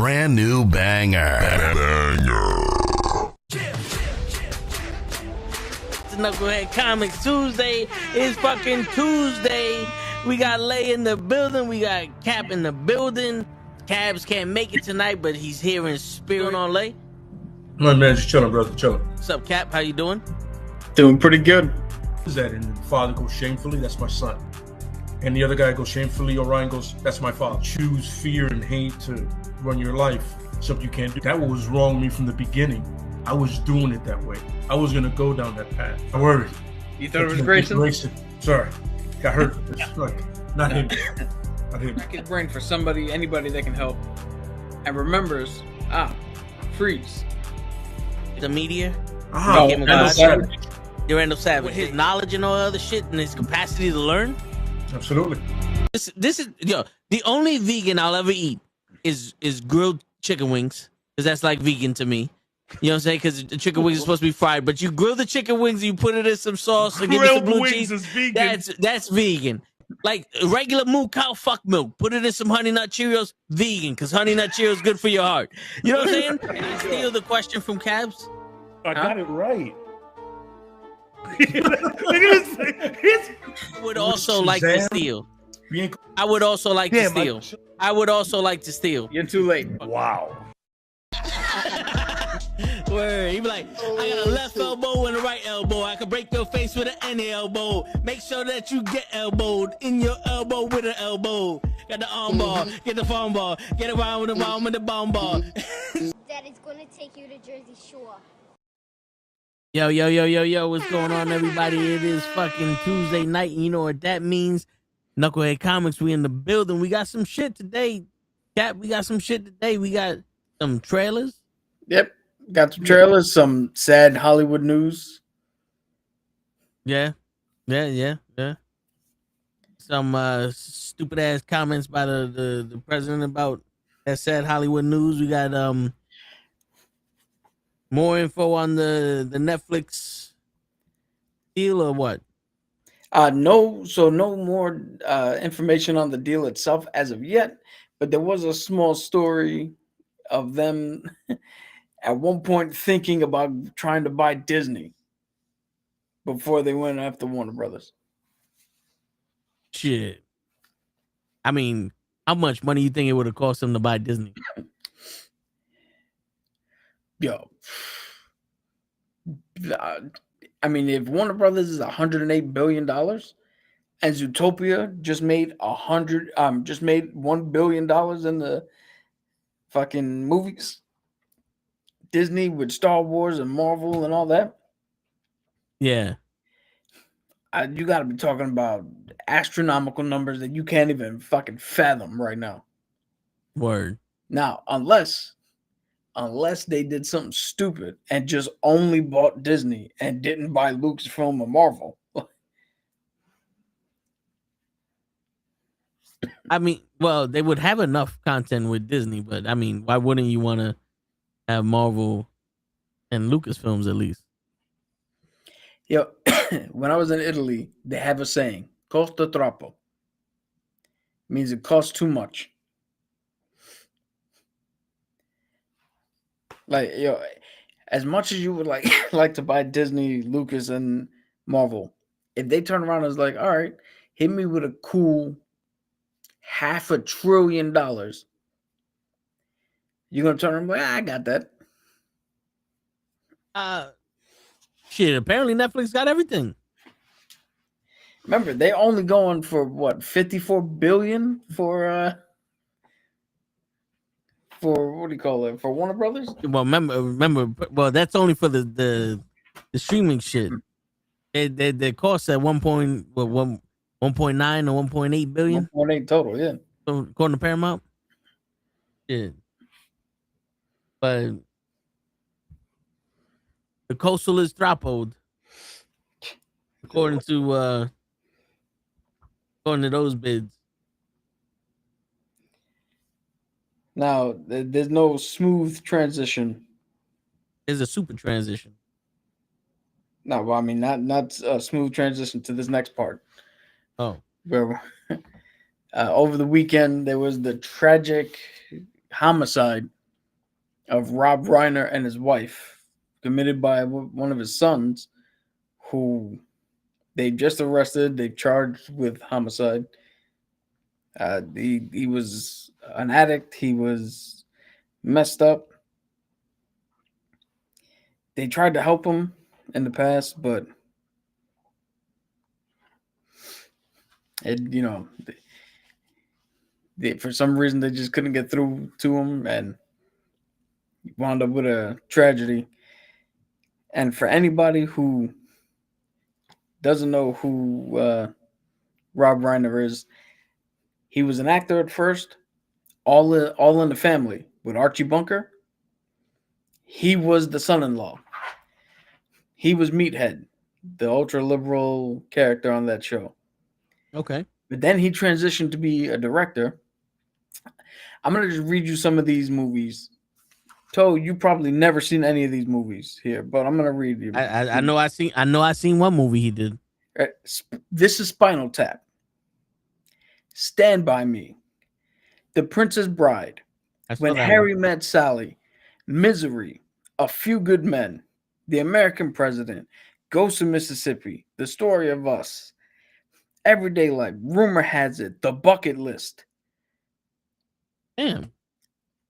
brand new banger. It's NuKKle HeDD Comics Tuesday. It's fucking Tuesday. We got Lay in the building. We got Cap in the building. Cabs can't make it tonight, but he's here in spirit. On Lay. My man, just chilling, brother, chilling. What's up, Cap? How you doing? Doing pretty good. Is that and the father goes shamefully? That's my son. And the other guy goes shamefully. Orion goes, that's my father. Choose fear and hate to run your life. Something you can't do. That was wrong with me from the beginning. I was doing it that way. I was gonna go down that path. I worried. You thought it was Grayson? Sorry, got hurt. Like, not him. Not him. Crack his brain for somebody, anybody that can help, and remembers. Freeze. The media. Randall Savage. You're Randall Savage. With his knowledge and all other shit and his capacity to learn. Absolutely. This is the only vegan I'll ever eat is grilled chicken wings, because that's like vegan to me. You know what I'm saying? Because the chicken wings are supposed to be fried, but you grill the chicken wings and you put it in some sauce and give it some blue cheese. Is vegan. That's vegan. Like regular moo cow fuck milk. Put it in some Honey Nut Cheerios. Vegan, because Honey Nut Cheerios is good for your heart. You know what I'm saying? Can I steal the question from Cabs? I got it right. I would also like to steal. I would also like to steal. I would also like to steal. You're too late. Wow. Word. He be like, I got a left elbow and a right elbow. I can break your face with an any elbow. Make sure that you get elbowed in your elbow with an elbow. Got the arm ball, get the phone ball, get around with the bomb with the bomb ball. Daddy's gonna take you to Jersey Shore. Yo, what's going on, everybody? It is fucking Tuesday night, and you know what that means. NuKKle HeDD Comics, we in the building. We got some shit today. Cap, we got some shit today. We got some trailers. Yep. Got some trailers, some sad Hollywood news. Yeah. Some stupid ass comments by the president about that sad Hollywood news. We got more info on the Netflix deal or what? No more information on the deal itself as of yet, but there was a small story of them at one point thinking about trying to buy Disney before they went after Warner Brothers. Shit. I mean, how much money you think it would have cost them to buy Disney? Yo. I mean, if Warner Brothers is $108 billion and Zootopia just made $1 billion in the fucking movies, Disney with Star Wars and Marvel and all that. Yeah. You got to be talking about astronomical numbers that you can't even fucking fathom right now. Word. Now, unless they did something stupid and just only bought Disney and didn't buy Lucasfilm or Marvel. I mean, well, they would have enough content with Disney, but I mean, why wouldn't you want to have Marvel and Lucasfilms at least? Yo, when I was in Italy, they have a saying, costa troppo. Means it costs too much. Like, yo, as much as you would like to buy Disney, Lucas, and Marvel, if they turn around and is like, all right, hit me with a cool $500 billion, you're gonna turn around and be like, I got that. Shit, apparently Netflix got everything. Remember, they only going for what, $54 billion for what do you call it? For Warner Brothers? Well, remember. Well, that's only for the streaming shit. They cost at 1.9 or 1.8 billion. 1.8 total, yeah. So according to Paramount. Yeah. But the coastal is troppoed. According to those bids. Now, there's no smooth transition. There's a super transition. No, well, I mean, not a smooth transition to this next part. Oh. Where over the weekend, there was the tragic homicide of Rob Reiner and his wife, committed by one of his sons, who they just arrested. They charged with homicide. He was an addict. He was messed up. They tried to help him in the past, but for some reason they just couldn't get through to him, and wound up with a tragedy. And for anybody who doesn't know who Rob Reiner is, he was an actor at first, all in the Family with Archie Bunker. He was the son-in-law. He was Meathead, the ultra-liberal character on that show. Okay. But then he transitioned to be a director. I'm going to just read you some of these movies. Toe, you probably never seen any of these movies here, but I'm going to read you. I know I seen one movie he did. This is Spinal Tap, Stand By Me, The Princess Bride, When Harry Met Sally, Misery, A Few Good Men, The American President, Ghost of Mississippi, The Story of Us, Everyday Life, Rumor Has It, The Bucket List. Damn.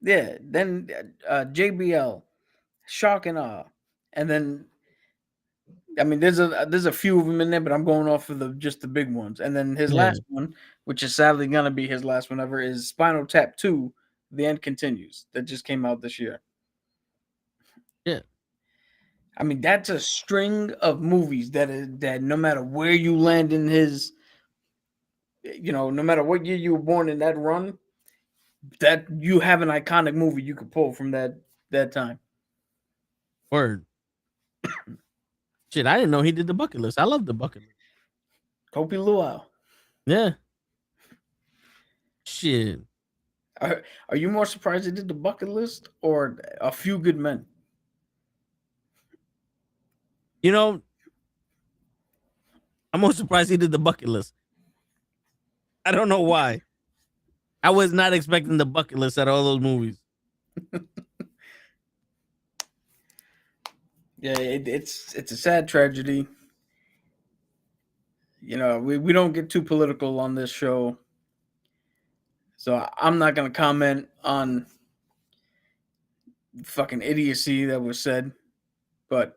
Yeah, then JBL, Shock and Awe, and then there's a few of them in there, but I'm going off of just the big ones. And then his last one, which is sadly gonna be his last one ever, is Spinal Tap 2: The End Continues, that just came out this year. Yeah, that's a string of movies that no matter where you land in his, no matter what year you were born in that run, that you have an iconic movie you could pull from that time. Word. Shit, I didn't know he did The Bucket List. I love The Bucket List. Kopi Luau. Yeah. Shit. Are you more surprised he did The Bucket List or A Few Good Men? I'm more surprised he did The Bucket List. I don't know why. I was not expecting The Bucket List out of all those movies. Yeah, it's a sad tragedy. We don't get too political on this show, so I'm not gonna comment on fucking idiocy that was said, but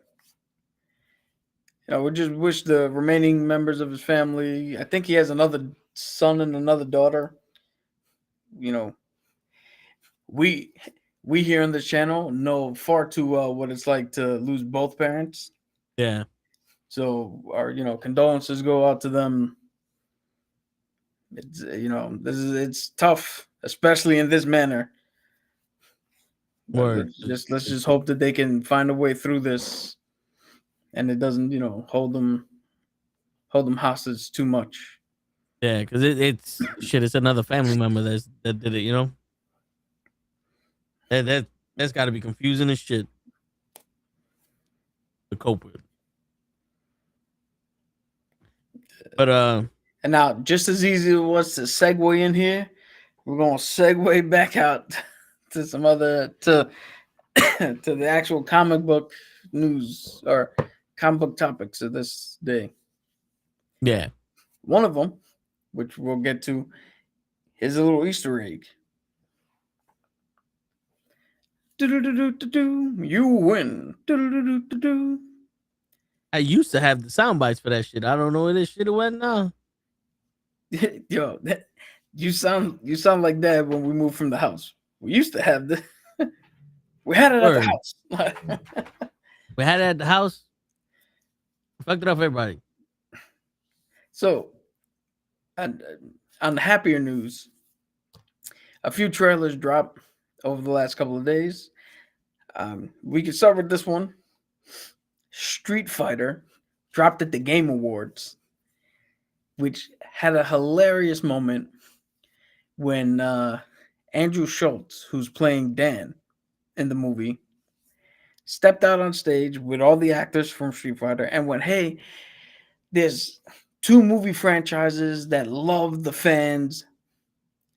we just wish the remaining members of his family. I think he has another son and another daughter. We here on this channel know far too well what it's like to lose both parents. Yeah. So our condolences go out to them. It's tough, especially in this manner. Word. Let's just hope that they can find a way through this, and it doesn't hold them hostage too much. Yeah, because it's shit. It's another family member that did it. That's got to be confusing as shit to cope with. But and now, just as easy as it was to segue in here, we're gonna segue back out to some other to the actual comic book news or comic book topics of this day. Yeah, one of them, which we'll get to, is a little Easter egg. You win. I used to have the sound bites for that shit. I don't know where this shit went now. Yo, you sound like that when we moved from the house. We used to have the. We had it at the house. We had it at the house. Fucked it up, everybody. So, on happier news, a few trailers dropped over the last couple of days. We can start with this one. Street Fighter dropped at the Game Awards, which had a hilarious moment when Andrew Schultz, who's playing Dan in the movie, stepped out on stage with all the actors from Street Fighter and went, "Hey, there's 2 movie franchises that love the fans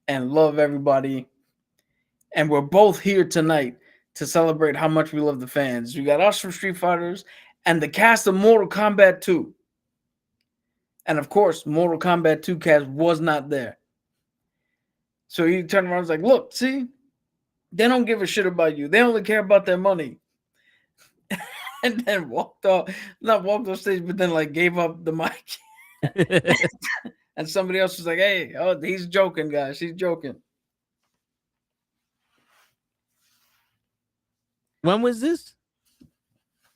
and love everybody, and we're both here tonight to celebrate how much we love the fans. We got us from Street Fighters and the cast of Mortal Kombat 2. And of course, Mortal Kombat 2 cast was not there. So he turned around and was like, look, see, they don't give a shit about you. They only care about their money. And then walked off stage, but then like gave up the mic. And somebody else was like, hey, oh, he's joking, guys. He's joking. When was this?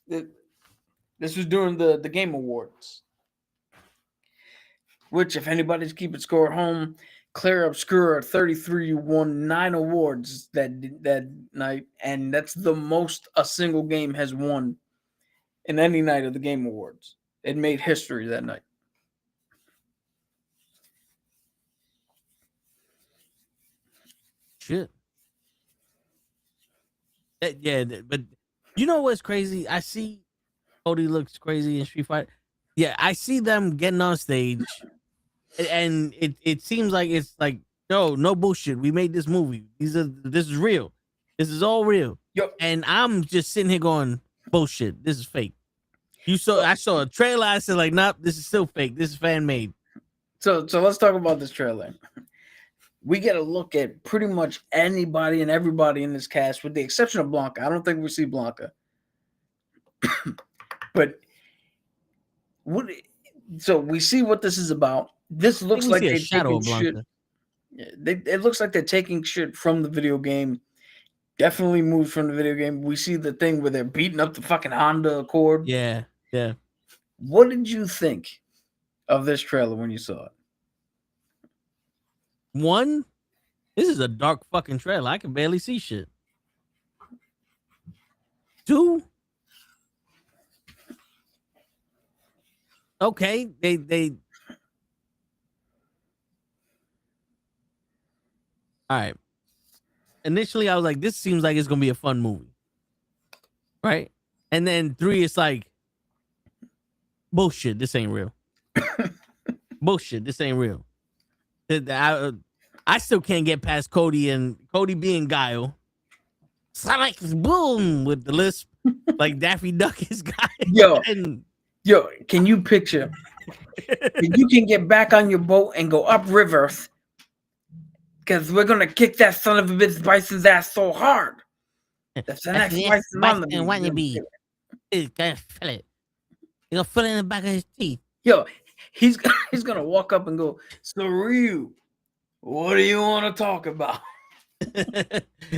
This was during the Game Awards. Which, if anybody's keeping score at home, Claire Obscura 33 won 9 awards that night, and that's the most a single game has won in any night of the Game Awards. It made history that night. Shit. Yeah, but you know what's crazy? I see Cody looks crazy in Street Fighter. Yeah, I see them getting on stage, and it seems like it's like, no bullshit. We made this movie. This is real. This is all real. Yo. And I'm just sitting here going, bullshit. This is fake. I saw a trailer. I said like, nope, this is still fake. This is fan made. So let's talk about this trailer. We get a look at pretty much anybody and everybody in this cast, with the exception of Blanca. I don't think we see Blanca. But so we see what this is about. This looks like they're taking shit. It looks like they're taking shit from the video game. Definitely moved from the video game. We see the thing where they're beating up the fucking Honda Accord. Yeah. What did you think of this trailer when you saw it? One, this is a dark fucking trailer. I can barely see shit. Two, okay, they all right. Initially, I was like, this seems like it's gonna be a fun movie, right? And then 3, it's like, bullshit. This ain't real. Bullshit. This ain't real. I still can't get past Cody being Guile. Sonic boom with the lisp, like Daffy Duck is Guile. Yo, can you picture? You can get back on your boat and go upriver, because we're gonna kick that son of a bitch Bison's ass so hard. That's the next Bison on the wannabe. He's gonna feel it. He's gonna feel it in the back of his teeth. Yo, he's gonna walk up and go, so Ryu, what do you want to talk about?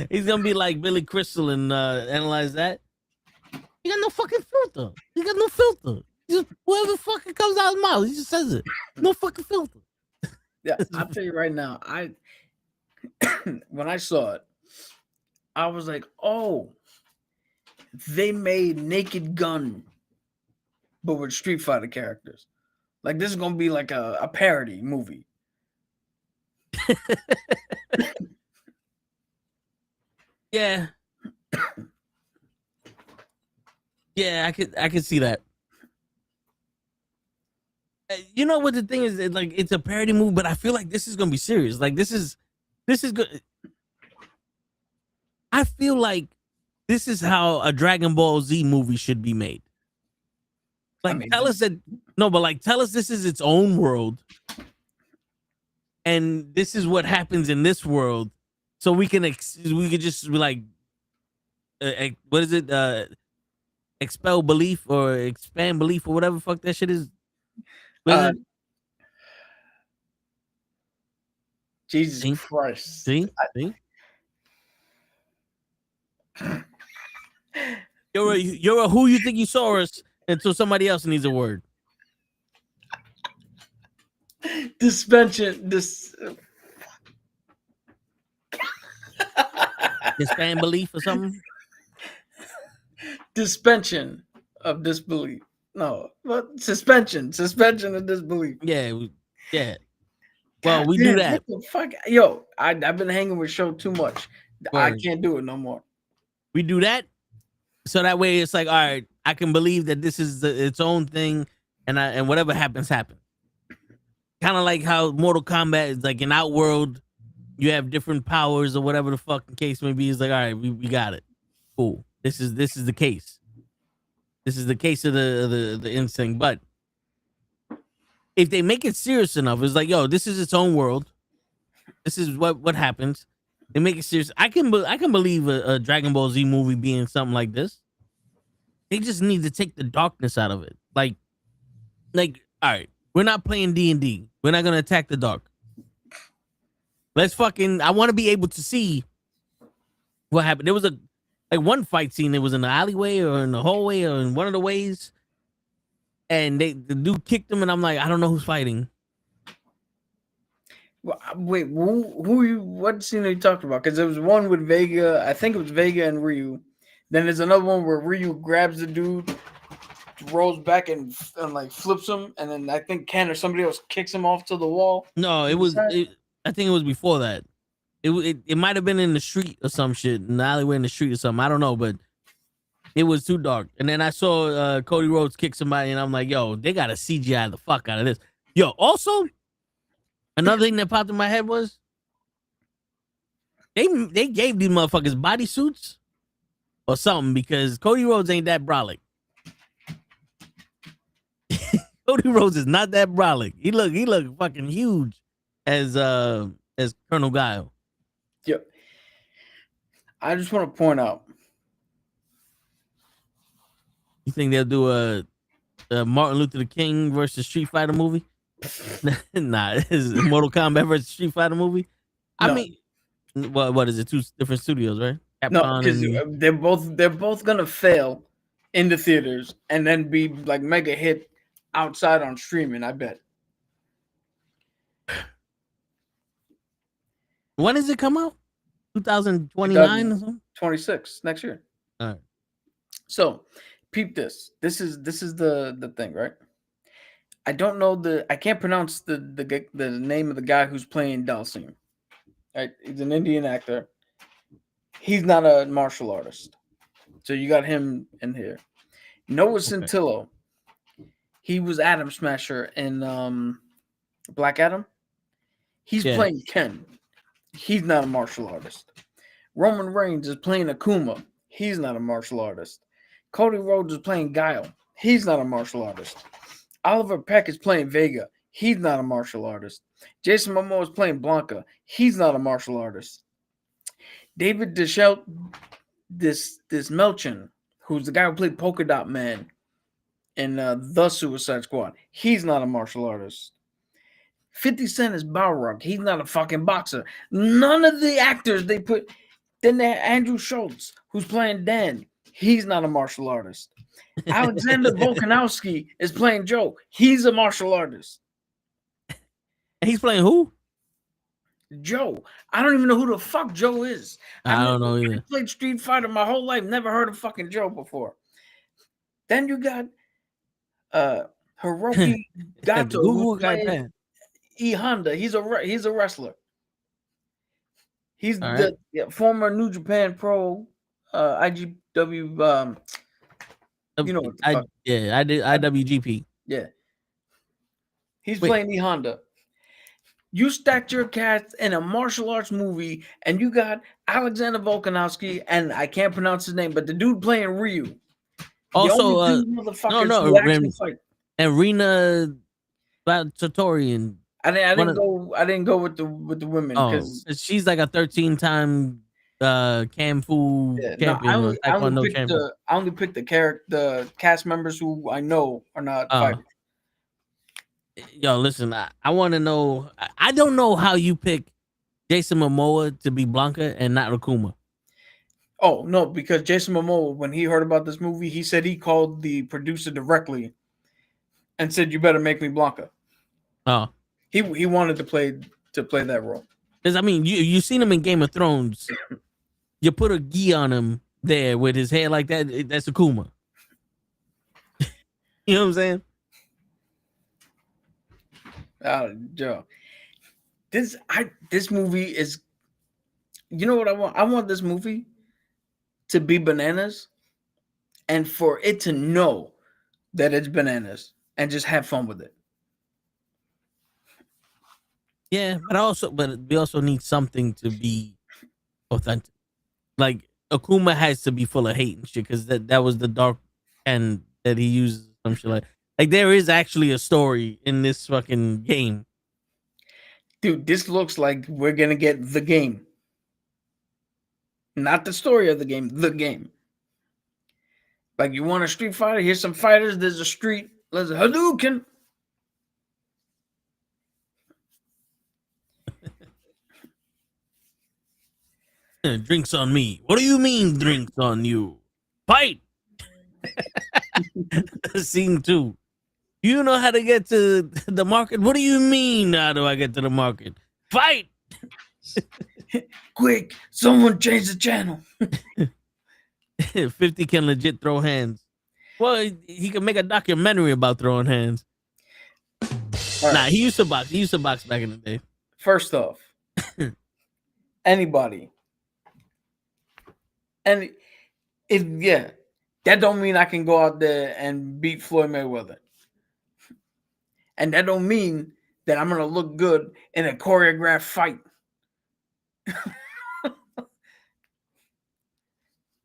He's gonna be like Billy Crystal and analyze that. He got no fucking filter. He got no filter. Just whatever fucking comes out of his mouth, he just says it. No fucking filter. Yeah, I'll tell you right now. When I saw it, I was like, oh, they made Naked Gun, but with Street Fighter characters. Like, this is gonna be like a parody movie. Yeah. Yeah, I could see that. You know what the thing is? Like, it's a parody movie, but I feel like this is gonna be serious. Like, this is good. I feel like this is how a Dragon Ball Z movie should be made. Like, tell us this is its own world, and this is what happens in this world, so we can just be like, what is it? Expel belief or expand belief or whatever the fuck that shit is. Jesus Christ! See? You're a who you think you saw us until somebody else needs a word. Dispension. Disband belief or something. Suspension of disbelief. No, but suspension of disbelief. Yeah. Well, we do that. What the fuck? Yo, I've been hanging with Show too much. I can't do it no more. We do that, so that way it's like, all right, I can believe that this is its own thing, and whatever happens, happens. Kind of like how Mortal Kombat is like an Outworld you have different powers or whatever the fucking case may be. It's like, all right, we got it. Cool. This is the case. This is the case of the instinct. But if they make it serious enough, it's like, yo, this is its own world. This is what happens. They make it serious. I can believe a Dragon Ball Z movie being something like this. They just need to take the darkness out of it. Like, all right, we're not playing D&D. We're not gonna attack the dark. Let's fucking. I want to be able to see what happened. There was one fight scene. It was in the alleyway or in the hallway or in one of the ways, and the dude kicked him, and I'm like, I don't know who's fighting. Well, wait, what scene are you talking about? Because there was one with Vega. I think it was Vega and Ryu. Then there's another one where Ryu grabs the dude, rolls back and like flips him, and then I think Ken or somebody else kicks him off to the wall. No, it was. I think it was before that. It might have been in the street or some shit, in the alleyway in the street or something. I don't know, but it was too dark. And then I saw Cody Rhodes kick somebody, and I'm like, yo, they gotta CGI the fuck out of this. Yo, also, another thing that popped in my head was they gave these motherfuckers bodysuits or something, because Cody Rhodes ain't that brolic. Cody Rhodes is not that brolic. He look fucking huge as Colonel Guile. Yep. I just want to point out. You think they'll do a Martin Luther King versus Street Fighter movie? Nah, it's Mortal Kombat versus Street Fighter movie. No. I mean, what is it? Two different studios, right? No, because they're both gonna fail in the theaters and then be like mega hit outside on streaming. I bet. When does it come out? 2029 or something? 26 next year. All right. So, peep this. This is the thing, right? I don't know I can't pronounce the name of the guy who's playing Dalsim. Right? He's an Indian actor. He's not a martial artist. So you got him in here. Noah Centillo. He was Atom Smasher in Black Adam. He's playing Ken. He's not a martial artist. Roman Reigns is playing Akuma. He's not a martial artist. Cody Rhodes is playing Guile. He's not a martial artist. Oliver Peck is playing Vega. He's not a martial artist. Jason Momoa is playing Blanca. He's not a martial artist. David Melchin, who's the guy who played Polka Dot Man in The Suicide Squad. He's not a martial artist. 50 Cent is Balrog. He's not a fucking boxer. None of the actors they put. Then they have Andrew Schultz, who's playing Dan. He's not a martial artist. Alexander Volkanovsky is playing Joe. He's a martial artist. He's playing who? Joe. I don't even know who the fuck Joe is. I don't know either. I played Street Fighter my whole life. Never heard of fucking Joe before. Then you got Hiroki Gato, who's playing E Honda. He's a wrestler. He's the former New Japan Pro IGW. You know what the fuck. I did IWGP. Yeah. He's playing E Honda. You stacked your cast in a martial arts movie, and you got Alexander Volkanovsky, and I can't pronounce his name, but the dude playing Ryu. Also, and Rina Satorian. I didn't go with the women because she's like a 13-time Camfu champion. I only picked the cast members who I know are not fighting. Yo, listen, I want to know. I don't know how you pick Jason Momoa to be Blanca and not Rakuma. Oh, no, because Jason Momoa, when he heard about this movie, he said he called the producer directly and said, "You better make me Blanca." Oh. He wanted to play that role. Because, I mean, you seen him in Game of Thrones. You put a gi on him there with his hair like that. That's Akuma. You know what I'm saying? Joe, this movie is, you know what I want? I want this movie to be bananas and for it to know that it's bananas and just have fun with it. Yeah, but we also need something to be authentic. Like Akuma has to be full of hate and shit because that was the dark end that he uses. Some shit like there is actually a story in this fucking game. Dude, this looks like we're gonna get the game. Not the story of the game, the game. Like, you want a Street Fighter? Here's some fighters. There's a street. Let's Hadouken. Drinks on me. What do you mean drinks on you? Fight. Scene 2. You know how to get to the market? What do you mean how do I get to the market? Fight. Quick, someone change the channel. 50 can legit throw hands. Well, he can make a documentary about throwing hands. Right. Nah, he used to box. He used to box back in the day. First off, anybody. And that don't mean I can go out there and beat Floyd Mayweather. And that don't mean that I'm gonna look good in a choreographed fight.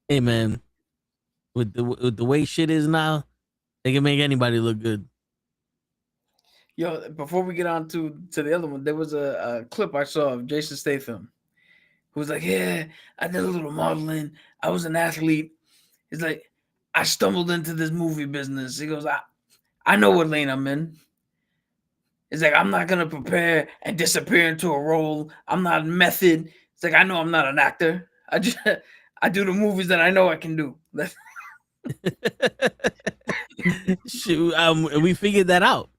Hey man, with the way shit is now, they can make anybody look good. Yo, before we get on to the other one, there was a clip I saw of Jason Statham, who was like, "Yeah, I did a little modeling. I was an athlete." He's like, "I stumbled into this movie business." He goes, "I know what lane I'm in." It's like, I'm not gonna prepare and disappear into a role. I'm not method. It's like, I know I'm not an actor. I do the movies that I know I can do. Shoot, we figured that out.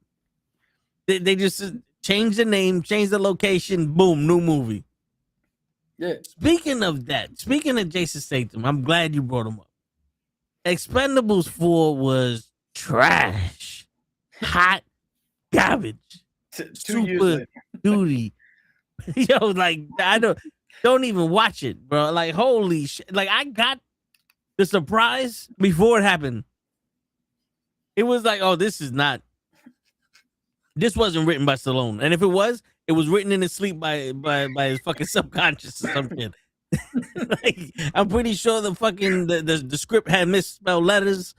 They just changed the name, changed the location, boom, new movie. Yeah. Speaking of Jason Statham, I'm glad you brought him up. Expendables 4 was trash, hot garbage, super duty. Yo, like I don't even watch it, bro. Like holy shit! Like I got the surprise before it happened. It was like, oh, this wasn't written by Stallone, and if it was written in his sleep by his fucking subconscious or something. Like, I'm pretty sure the script had misspelled letters.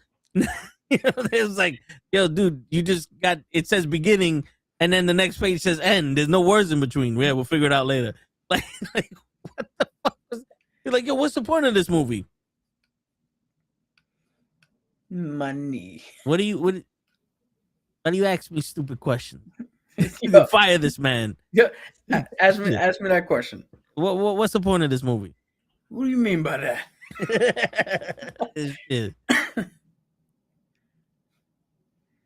It was like, yo, dude, you just got, it says beginning, and then the next page says end. There's no words in between. Yeah, we'll figure it out later. Like what the fuck was, you're like, yo, what's the point of this movie? Money. Why do you ask me stupid questions? You can fire this man. Yeah, ask me that question. What's the point of this movie? What do you mean by that? Shit.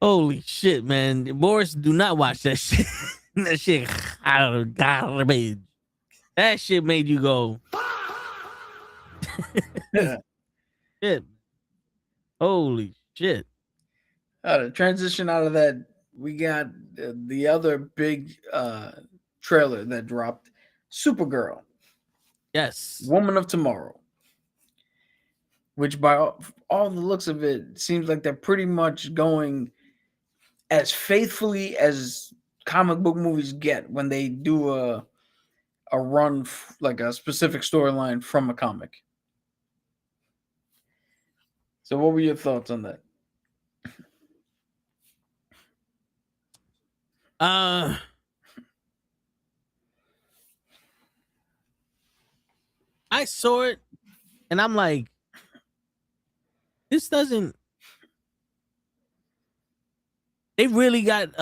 Holy shit, man. Boris, do not watch that shit. That shit garbage. That shit made you go. Shit. Holy shit. To transition out of that, we got the other big trailer that dropped, Supergirl. Yes. Woman of Tomorrow. Which, by all the looks of it, seems like they're pretty much going as faithfully as comic book movies get when they do a run, like a specific storyline from a comic. So what were your thoughts on that? I saw it and I'm like, this doesn't, they really got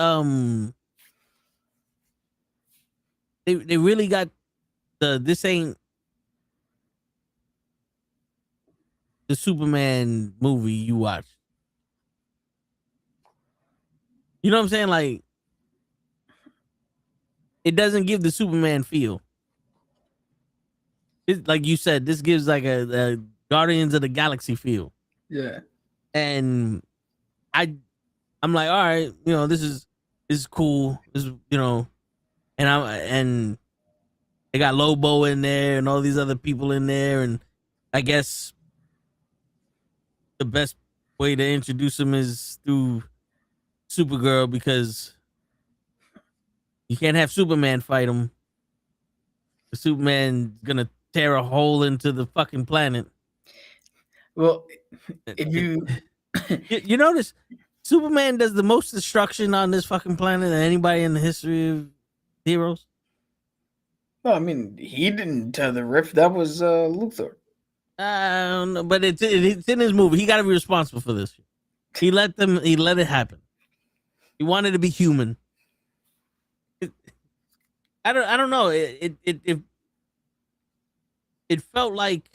they really got this ain't the Superman movie you watch. You know what I'm saying? Like, it doesn't give the Superman feel. Like you said, this gives like a Guardians of the Galaxy feel. Yeah. And I'm like, all right, this is cool. This is, and they got Lobo in there and all these other people in there, and I guess the best way to introduce them is through Supergirl because You can't have Superman fight him. Superman's gonna tear a hole into the fucking planet. Well, if you You notice Superman does the most destruction on this fucking planet than anybody in the history of heroes. well, I mean, he didn't tell the rift. That was Luthor. I don't know, but it's in his movie. He got to be responsible for this. He let it happen. He wanted to be human. I don't know. It felt like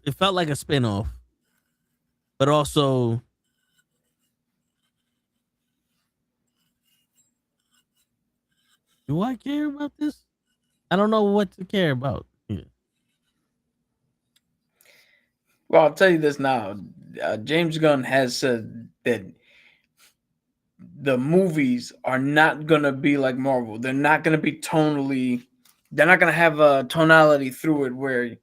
it felt like a spinoff, but also do I care about this? I don't know what to care about. Yeah. Well, I'll tell you this now. James Gunn has said that the movies are not going to be like Marvel. They're not going to be tonally, they're not going to have a tonality through it where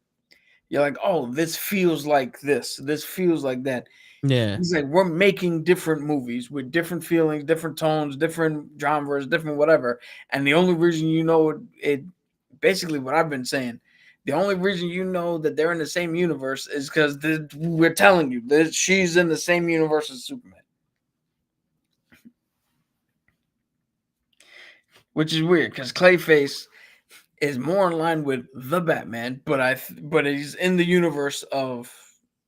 you're like, oh, this feels like this feels like that. Yeah. He's like, we're making different movies with different feelings, different tones, different genres, different whatever. And the only reason you know it basically what I've been saying, the only reason you know that they're in the same universe is because we're telling you that she's in the same universe as Superman. Which is weird because Clayface is more in line with the Batman, but he's in the universe of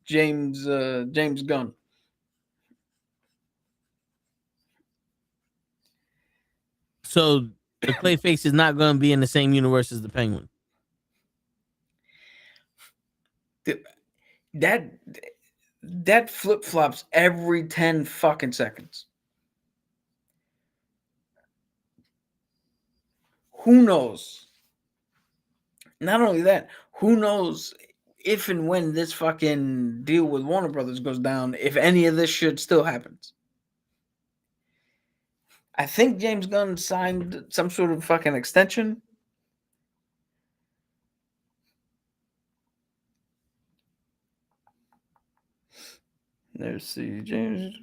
James Gunn. So the Clayface is not going to be in the same universe as the Penguin. That flip flops every 10 fucking seconds. Who knows? Not only that, who knows if and when this fucking deal with Warner Brothers goes down, if any of this shit still happens. I think James Gunn signed some sort of fucking extension. Let's see, James.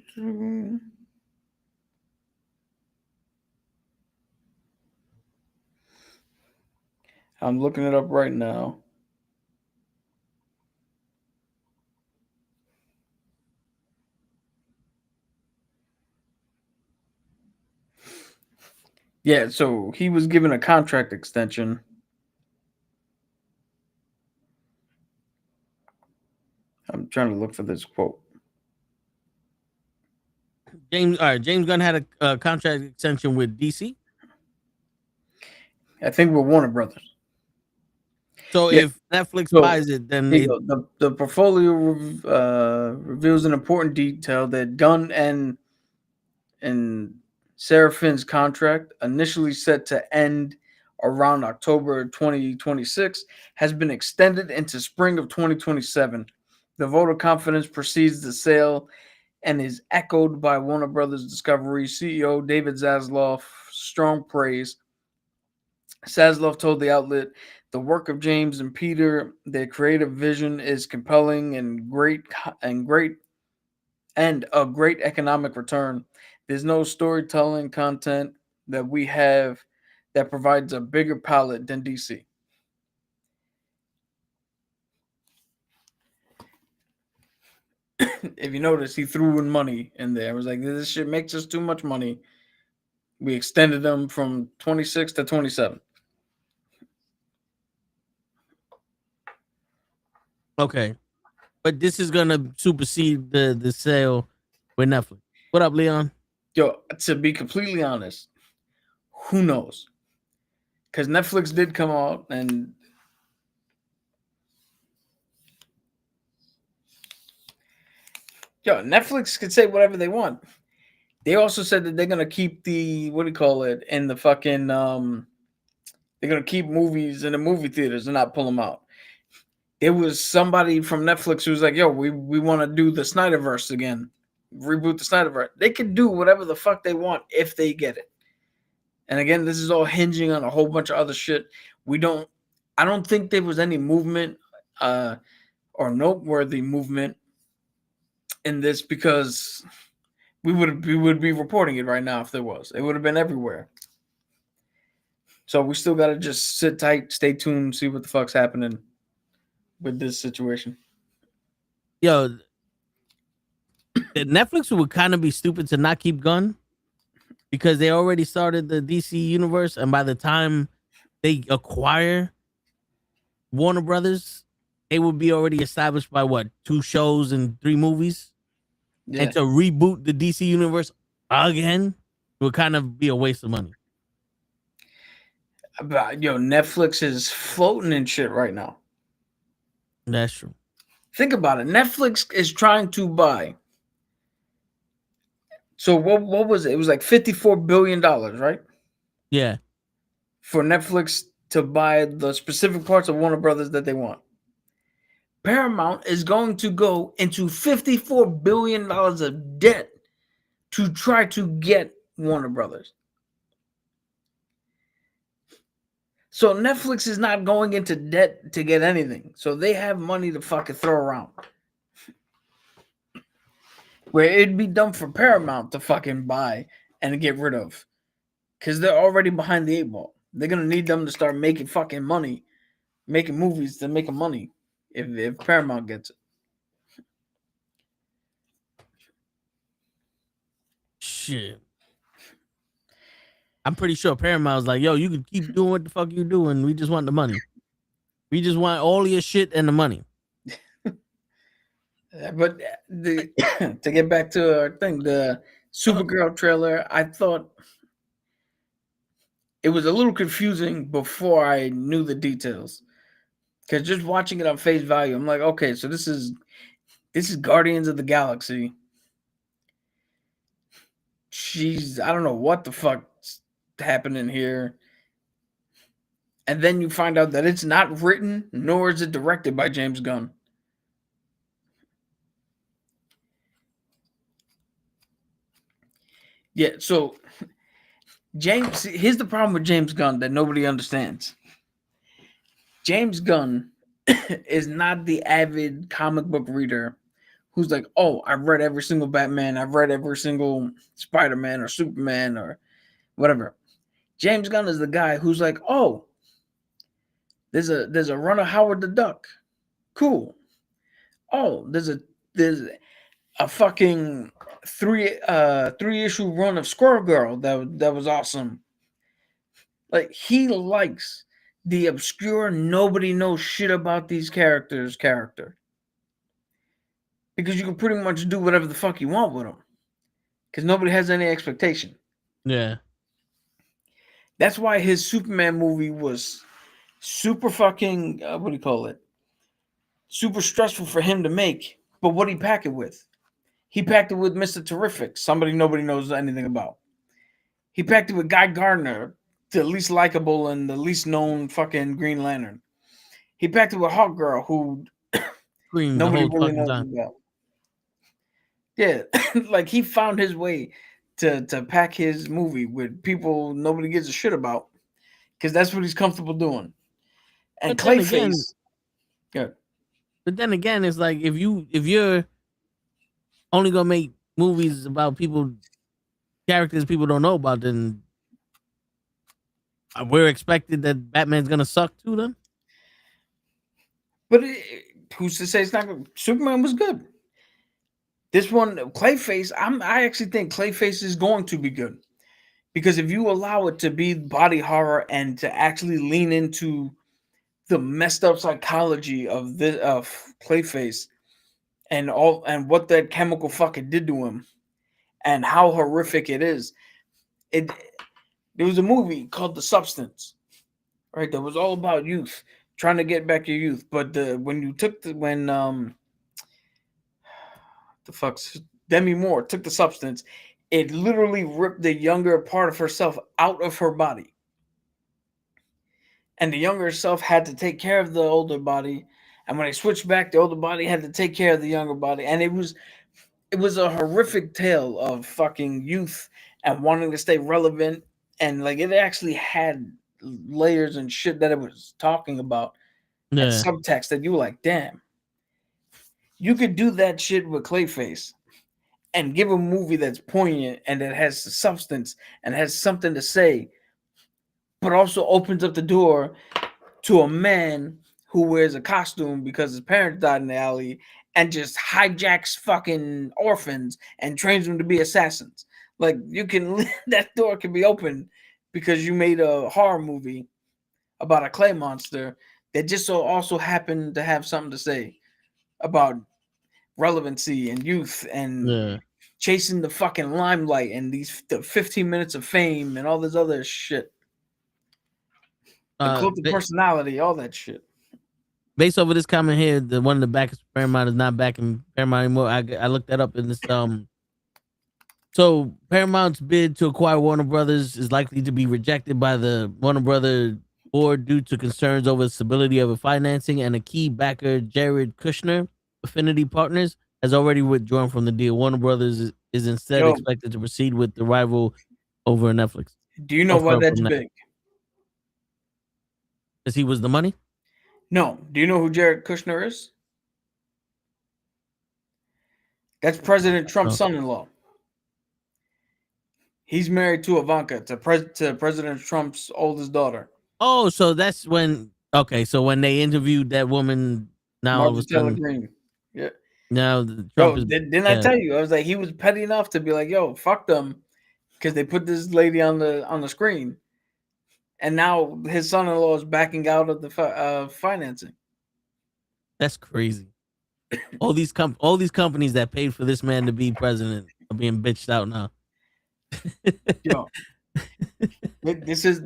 I'm looking it up right now. Yeah, so he was given a contract extension. I'm trying to look for this quote. James Gunn had a contract extension with DC. I think with Warner Brothers. So Yeah. if Netflix So, buys it, then the portfolio reveals an important detail that Gunn and Serafin's contract, initially set to end around October 2026, has been extended into spring of 2027. The vote of confidence precedes the sale and is echoed by Warner Brothers Discovery CEO David Zaslav's strong praise. Zaslav told the outlet, "The work of James and Peter, their creative vision is compelling and a great economic return. There's no storytelling content that we have that provides a bigger palette than DC." If you notice, he threw in money in there. It was like, this shit makes us too much money. We extended them from 26 to 27. okay, but this is gonna supersede the sale with Netflix. What up, Leon? Yo, to be completely honest, who knows? Because Netflix did come out and Netflix could say whatever they want. They also said that they're gonna keep the in the fucking they're gonna keep movies in the movie theaters and not pull them out. There was somebody from Netflix who was like, "Yo, we want to do the Snyderverse again, reboot the Snyderverse." They could do whatever the fuck they want if they get it. And again, this is all hinging on a whole bunch of other shit. I don't think there was any movement or noteworthy movement in this because we would be reporting it right now if there was. It would have been everywhere. So we still got to just sit tight, stay tuned, see what the fuck's happening with this situation. Yo, Netflix would kind of be stupid to not keep Gunn because they already started the DC universe, and by the time they acquire Warner Brothers, they would be already established by what, 2 shows and 3 movies, Yeah. and to reboot the DC universe again would kind of be a waste of money. Yo, Netflix is floating in shit right now. That's true. Think about it. Netflix is trying to buy. So what was it? It was like $54 billion, right? Yeah. For Netflix to buy the specific parts of Warner Brothers that they want. Paramount is going to go into $54 billion of debt to try to get Warner Brothers. So Netflix is not going into debt to get anything. So they have money to fucking throw around. Where it'd be dumb for Paramount to fucking buy and get rid of. Because they're already behind the 8 ball. They're going to need them to start making fucking money. Making movies to make money. If Paramount gets it. Shit. I'm pretty sure Paramount's like, yo, you can keep doing what the fuck you doing. We just want the money. We just want all your shit and the money. But to get back to our thing, the Supergirl trailer, I thought it was a little confusing before I knew the details. Because just watching it on face value, I'm like, okay, so this is Guardians of the Galaxy. I don't know what the fuck's happening here. And then you find out that it's not written, nor is it directed by James Gunn. Yeah, so here's the problem with James Gunn that nobody understands. James Gunn is not the avid comic book reader who's like, oh, I've read every single Batman, I've read every single Spider-Man or Superman or whatever. James Gunn is the guy who's like, oh, there's a run of Howard the Duck. Cool. Oh, there's a fucking three issue run of Squirrel Girl that was awesome. Like, he likes the obscure, nobody knows shit about these characters character. Because you can pretty much do whatever the fuck you want with them. Because nobody has any expectation. Yeah. That's why his Superman movie was super fucking, super stressful for him to make. But what he packed it with? He packed it with Mr. Terrific, somebody nobody knows anything about. He packed it with Guy Gardner, the least likable and the least known fucking Green Lantern. He packed it with Hawkgirl, who nobody really knows about. Yeah, like he found his way to pack his movie with people nobody gives a shit about, because that's what he's comfortable doing. And Clayface, good. But then again, it's like if you're only gonna make movies about characters people don't know about, then we're expected that Batman's gonna suck too. Then, but who's to say it's not good? Superman was good. This one, Clayface, I actually think Clayface is going to be good, because if you allow it to be body horror and to actually lean into the messed up psychology of Clayface and what that chemical fucking did to him and how horrific it is. There was a movie called The Substance, right? That was all about youth, trying to get back your youth. But Demi Moore took the substance, it literally ripped the younger part of herself out of her body. And the younger self had to take care of the older body. And when they switched back, the older body had to take care of the younger body. And it was a horrific tale of fucking youth and wanting to stay relevant. And like, it actually had layers and shit that it was talking about. yeah. And subtext that you were like, damn. You could do that shit with Clayface and give a movie that's poignant and that has substance and has something to say, but also opens up the door to a man who wears a costume because his parents died in the alley and just hijacks fucking orphans and trains them to be assassins. Like, you can, that door can be open because you made a horror movie about a clay monster that just so also happened to have something to say about relevancy and youth and chasing the fucking limelight and the 15 minutes of fame and all this other shit. The cult of personality, all that shit. Based over this comment here, the one in the back of Paramount is not back in Paramount anymore. I looked that up in this. So Paramount's bid to acquire Warner Brothers is likely to be rejected by the Warner Brothers board due to concerns over the stability of the financing, and a key backer, Jared Kushner, Affinity Partners, has already withdrawn from the deal. Warner Brothers is instead expected to proceed with the rival over Netflix. Do you know why that's big? Because he was the money? No. Do you know who Jared Kushner is? That's President Trump's son-in-law. He's married to Ivanka, to President Trump's oldest daughter. Oh, so that's when. Okay, so when they interviewed that woman, now all of a sudden, Green. Yeah. Now Trump didn't I tell you? I was like, he was petty enough to be like, "Yo, fuck them," because they put this lady on the screen, and now his son-in-law is backing out of the financing. That's crazy. all these companies that paid for this man to be president are being bitched out now. Yo, this is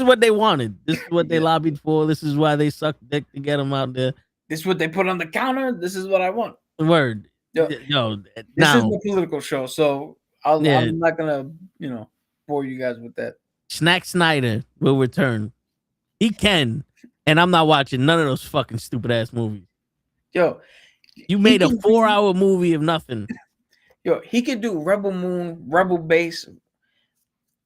what they wanted. This is what they lobbied for. This is why they sucked dick to get him out there. This is what they put on the counter. This is what I want. Word. Yo, this is the political show, so I'm not gonna bore you guys with that. Snack Snyder will return. He can, and I'm not watching none of those fucking stupid ass movies. Yo, you made a 4-hour movie of nothing. Yo, he could do Rebel Moon, Rebel Base,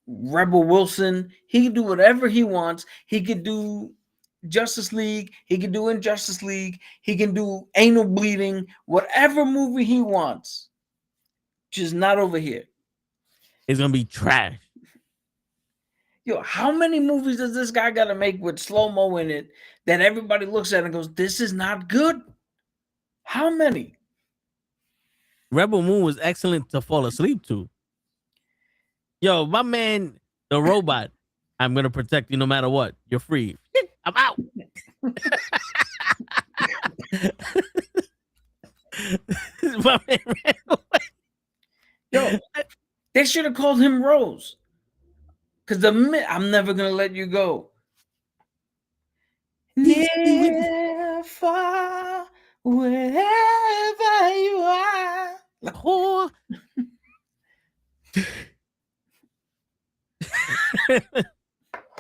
Rebel Wilson. He can do whatever he wants. He could do Justice League. He can do Injustice League. He can do Anal Bleeding. Whatever movie he wants. Just not over here. It's going to be trash. Yo, how many movies does this guy got to make with slow-mo in it that everybody looks at and goes, this is not good? How many? Rebel Moon was excellent to fall asleep to. Yo, my man, the robot, I'm going to protect you no matter what. You're free. I'm out. My man ran away. Yo, they should have called him Rose. Because I'm never going to let you go. Near, far, wherever you are. Oh.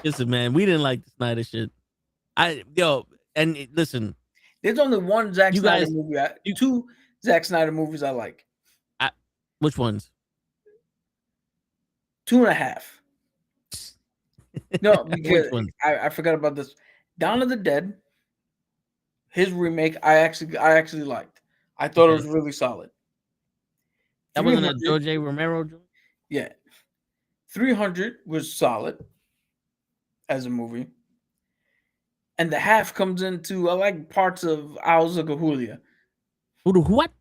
Listen, man, we didn't like the Snyder shit. Listen. There's only one Zack Snyder movie. Two Zack Snyder movies I like. Which ones? 2.5. No, because I forgot about this. Dawn of the Dead, his remake, I actually liked. I thought it was really solid. That wasn't a George A. Romero joint? Yeah. 300 was solid as a movie. And the half comes into, I like parts of Owls of Cahulia. What?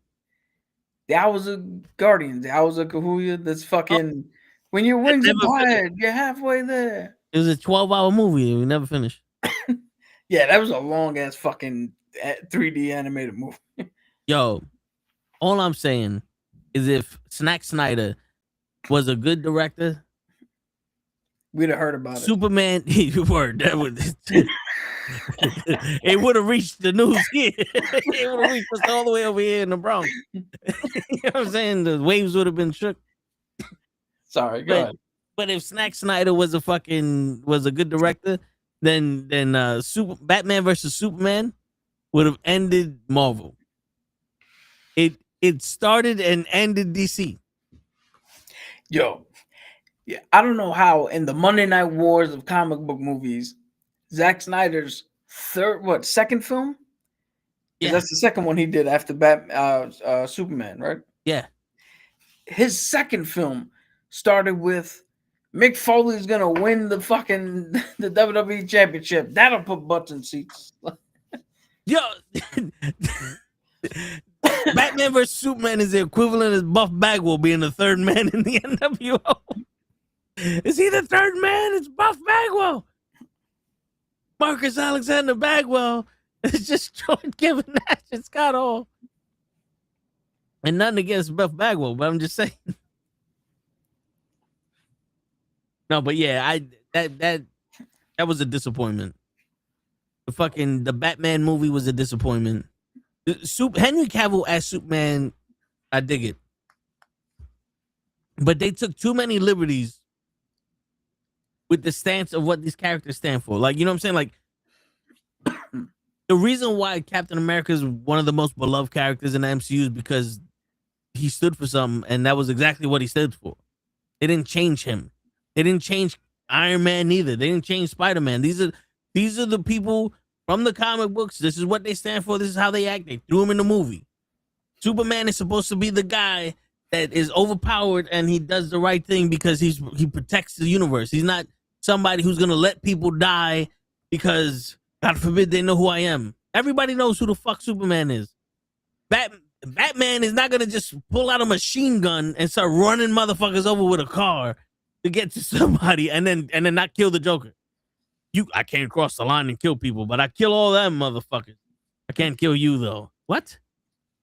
The Owls of Guardians, the Owls of Cahulia, that's fucking, when your wings are fired, you're halfway there. It was a 12-hour movie and we never finished. Yeah, that was a long-ass fucking 3D animated movie. Yo, all I'm saying is if Zack Snyder was a good director, we'd have heard about Superman, that would it would have reached the news here. It would have reached us all the way over here in the Bronx. You know what I'm saying? The waves would have been shook. Sorry, go ahead. But if Zack Snyder was a good director, then Batman versus Superman would have ended Marvel. It started and ended DC. Yo, yeah, I don't know how in the Monday Night Wars of comic book movies, Zack Snyder's second film Yeah. That's the second one he did after Superman, right? Yeah. His second film started with Mick Foley's gonna win the fucking the WWE championship. That'll put butts in seats. Yo, Batman vs Superman is the equivalent of Buff Bagwell being the third man in the NWO. Is he the third man? It's Buff Bagwell. Marcus Alexander Bagwell. It's just Jordan Kevin Nash and Scott Hall. And nothing against Buff Bagwell, but I'm just saying. No, but yeah, that was a disappointment. The Batman movie was a disappointment. Henry Cavill as Superman, I dig it. But they took too many liberties with the stance of what these characters stand for. Like, you know what I'm saying? Like, the reason why Captain America is one of the most beloved characters in the MCU is because he stood for something, and that was exactly what he stood for. They didn't change him. They didn't change Iron Man neither. They didn't change Spider-Man. These are the people from the comic books. This is what they stand for. This is how they act. They threw him in the movie. Superman is supposed to be the guy that is overpowered and he does the right thing because he protects the universe. He's not somebody who's gonna let people die because, God forbid, they know who I am. Everybody knows who the fuck Superman is. Batman is not gonna just pull out a machine gun and start running motherfuckers over with a car to get to somebody and then not kill the Joker. I can't cross the line and kill people, but I kill all them motherfuckers. I can't kill you though. What?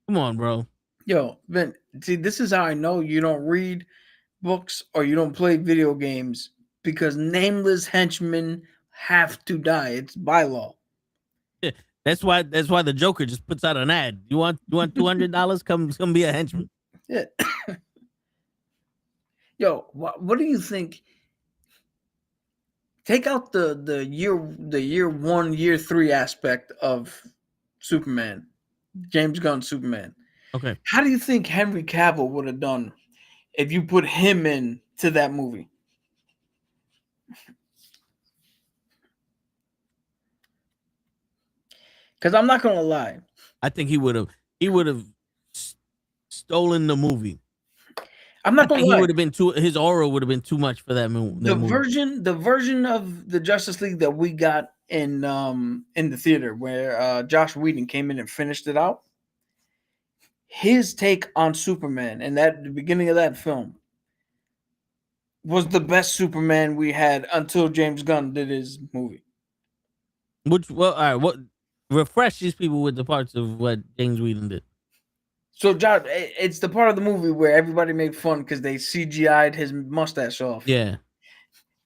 Come on, bro. Yo, Ben, see, this is how I know you don't read books or you don't play video games, because nameless henchmen have to die. It's by law. Yeah, that's why the Joker just puts out an ad. You want $200? Come be a henchman. Yeah. Yo, what do you think? Take out the year 1, year 3 aspect of Superman, James Gunn Superman. Okay. How do you think Henry Cavill would have done if you put him into that movie? Because I'm not gonna lie, I think he would have stolen the movie. I'm not gonna lie. He would have been his aura would have been too much for that movie. The version of the Justice League that we got in the theater, where Josh Whedon came in and finished it out, his take on Superman and the beginning of that film was the best Superman we had until James Gunn did his movie. All right, what refresh these people with the parts of what James Whedon did. So, Josh, it's the part of the movie where everybody made fun because they CGI'd his mustache off. Yeah.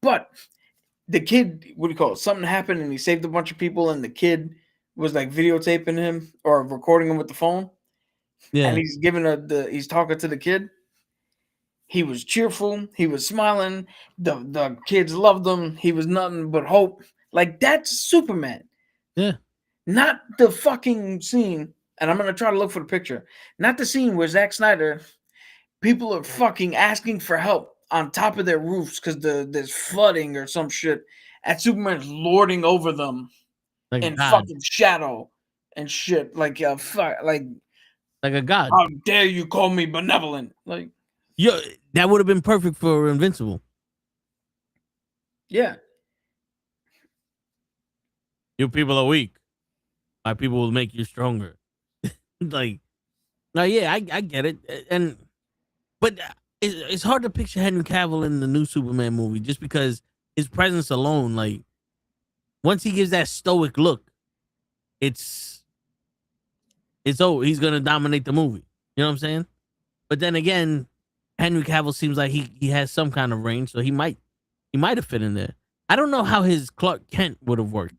But the kid, what do you call it? Something happened and he saved a bunch of people, and the kid was like videotaping him or recording him with the phone. Yeah. And he's he's talking to the kid. He was cheerful. He was smiling. The kids loved him. He was nothing but hope. Like, that's Superman. Yeah. Not the fucking scene. And I'm going to try to look for the picture. Not the scene where Zack Snyder, people are fucking asking for help on top of their roofs because there's flooding or some shit. And Superman's lording over them like in fucking shadow and shit. Like a god. How dare you call me benevolent? Like, yo, that would have been perfect for Invincible. Yeah. You people are weak. My people will make you stronger. Like, no, yeah, I get it, but it's hard to picture Henry Cavill in the new Superman movie just because his presence alone, like, once he gives that stoic look, it's he's gonna dominate the movie. You know what I'm saying? But then again, Henry Cavill seems like he has some kind of range, so he might have fit in there. I don't know how his Clark Kent would have worked.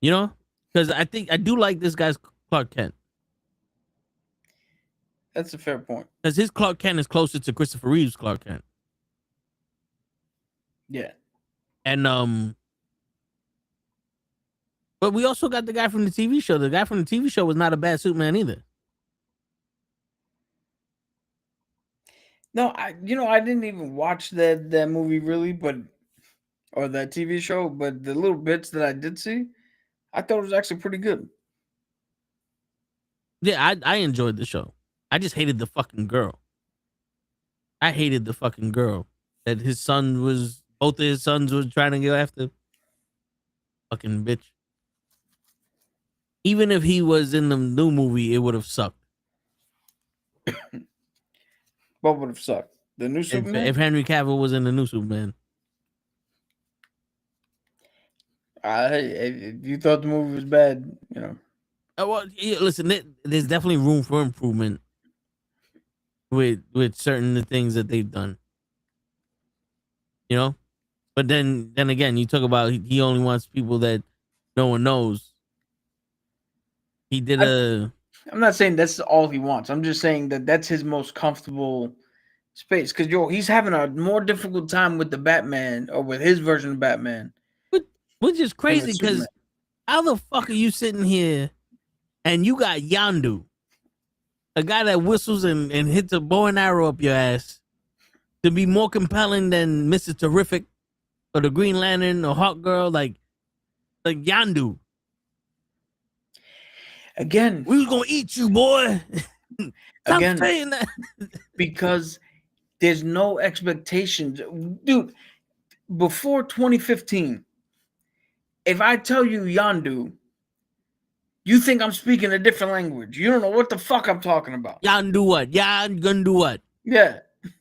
You know, because I do like this guy's Clark Kent. That's a fair point. Because his Clark Kent is closer to Christopher Reeve's Clark Kent. Yeah. And but we also got the guy from the TV show. The guy from the TV show was not a bad Superman either. No, I didn't even watch that movie really, or that TV show, but the little bits that I did see, I thought it was actually pretty good. Yeah, I enjoyed the show. I just hated the fucking girl. I hated the fucking girl that both of his sons was trying to go after. Fucking bitch. Even if he was in the new movie, it would have sucked. What would have sucked? The new Superman? If Henry Cavill was in the new Superman. If you thought the movie was bad, you know. Well, yeah, listen, there's definitely room for improvement with certain things that they've done. You know? But then again, you talk about he only wants people that no one knows. He did I'm not saying that's all he wants. I'm just saying that that's his most comfortable space. Because, he's having a more difficult time with the Batman or with his version of Batman. Which is crazy because how the fuck are you sitting here and you got Yondu, a guy that whistles and hits a bow and arrow up your ass, to be more compelling than Mr. Terrific or the Green Lantern or Hawk Girl, like Yondu. Again, we was gonna eat you, boy. Stop saying that. Because there's no expectations, dude. Before 2015, if I tell you Yondu, you think I'm speaking a different language. You don't know what the fuck I'm talking about. Yondu what? Yondu what? Yeah.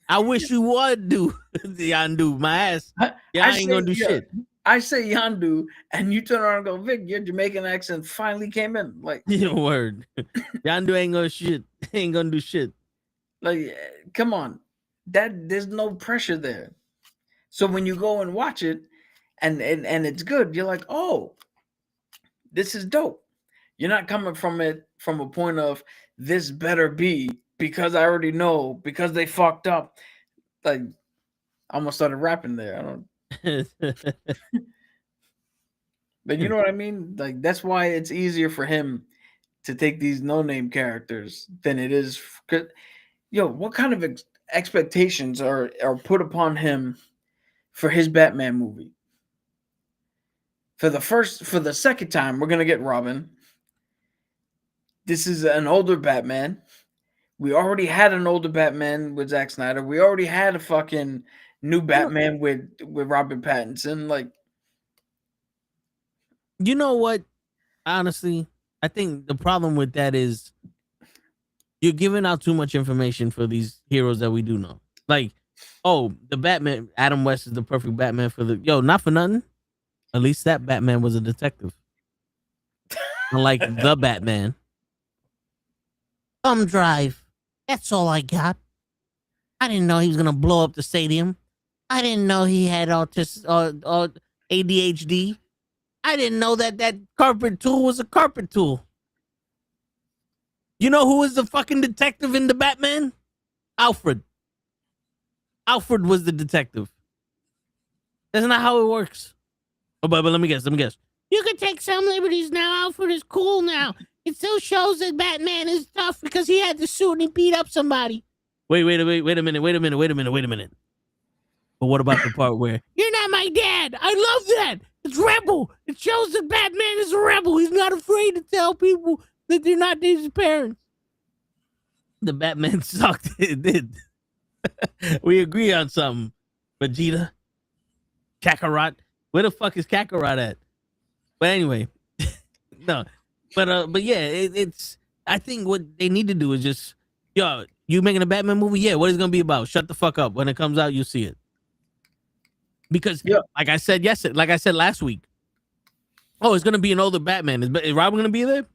I wish you would do Yondu my ass. I ain't gonna do shit. I say Yondu, and you turn around and go, Vic, your Jamaican accent finally came in. Like, your word. Yondu ain't gonna shit. Ain't gonna do shit. Like, come on. There's no pressure there. So when you go and watch it and it's good, you're like, oh, this is dope. You're not coming from it from a point of this better be because I already know, because they fucked up. Like, I almost started rapping there. I don't. But you know what I mean? Like, that's why it's easier for him to take these no-name characters than it is. What kind of expectations are put upon him for his Batman movie? For the second time, we're gonna get Robin. This is an older Batman. We already had an older Batman with Zack Snyder. We already had a fucking new Batman with Robert Pattinson. Like, you know what? Honestly, I think the problem with that is you're giving out too much information for these heroes that we do know. Like, oh, the Batman, Adam West is the perfect Batman for not for nothing. At least that Batman was a detective. Unlike the Batman. Drive. That's all I got. I didn't know he was gonna blow up the stadium. I didn't know he had ADHD. I didn't know that carpet tool was a carpet tool. You know who was the fucking detective in the Batman? Alfred. Alfred was the detective. That's not how it works. Oh, but let me guess. You can take some liberties now. Alfred is cool now. It still shows that Batman is tough because he had the suit and he beat up somebody. Wait a minute. But what about the part where you're not my dad? I love that. It's rebel. It shows that Batman is a rebel. He's not afraid to tell people that they're not his parents. The Batman sucked. It did. We agree on something. Vegeta, Kakarot. Where the fuck is Kakarot at? But anyway, no. But yeah, it's. I think what they need to do is just, you making a Batman movie? Yeah, what is it gonna be about? Shut the fuck up. When it comes out, you'll see it. Because, like I said last week, it's gonna be an older Batman. Is Robin gonna be there?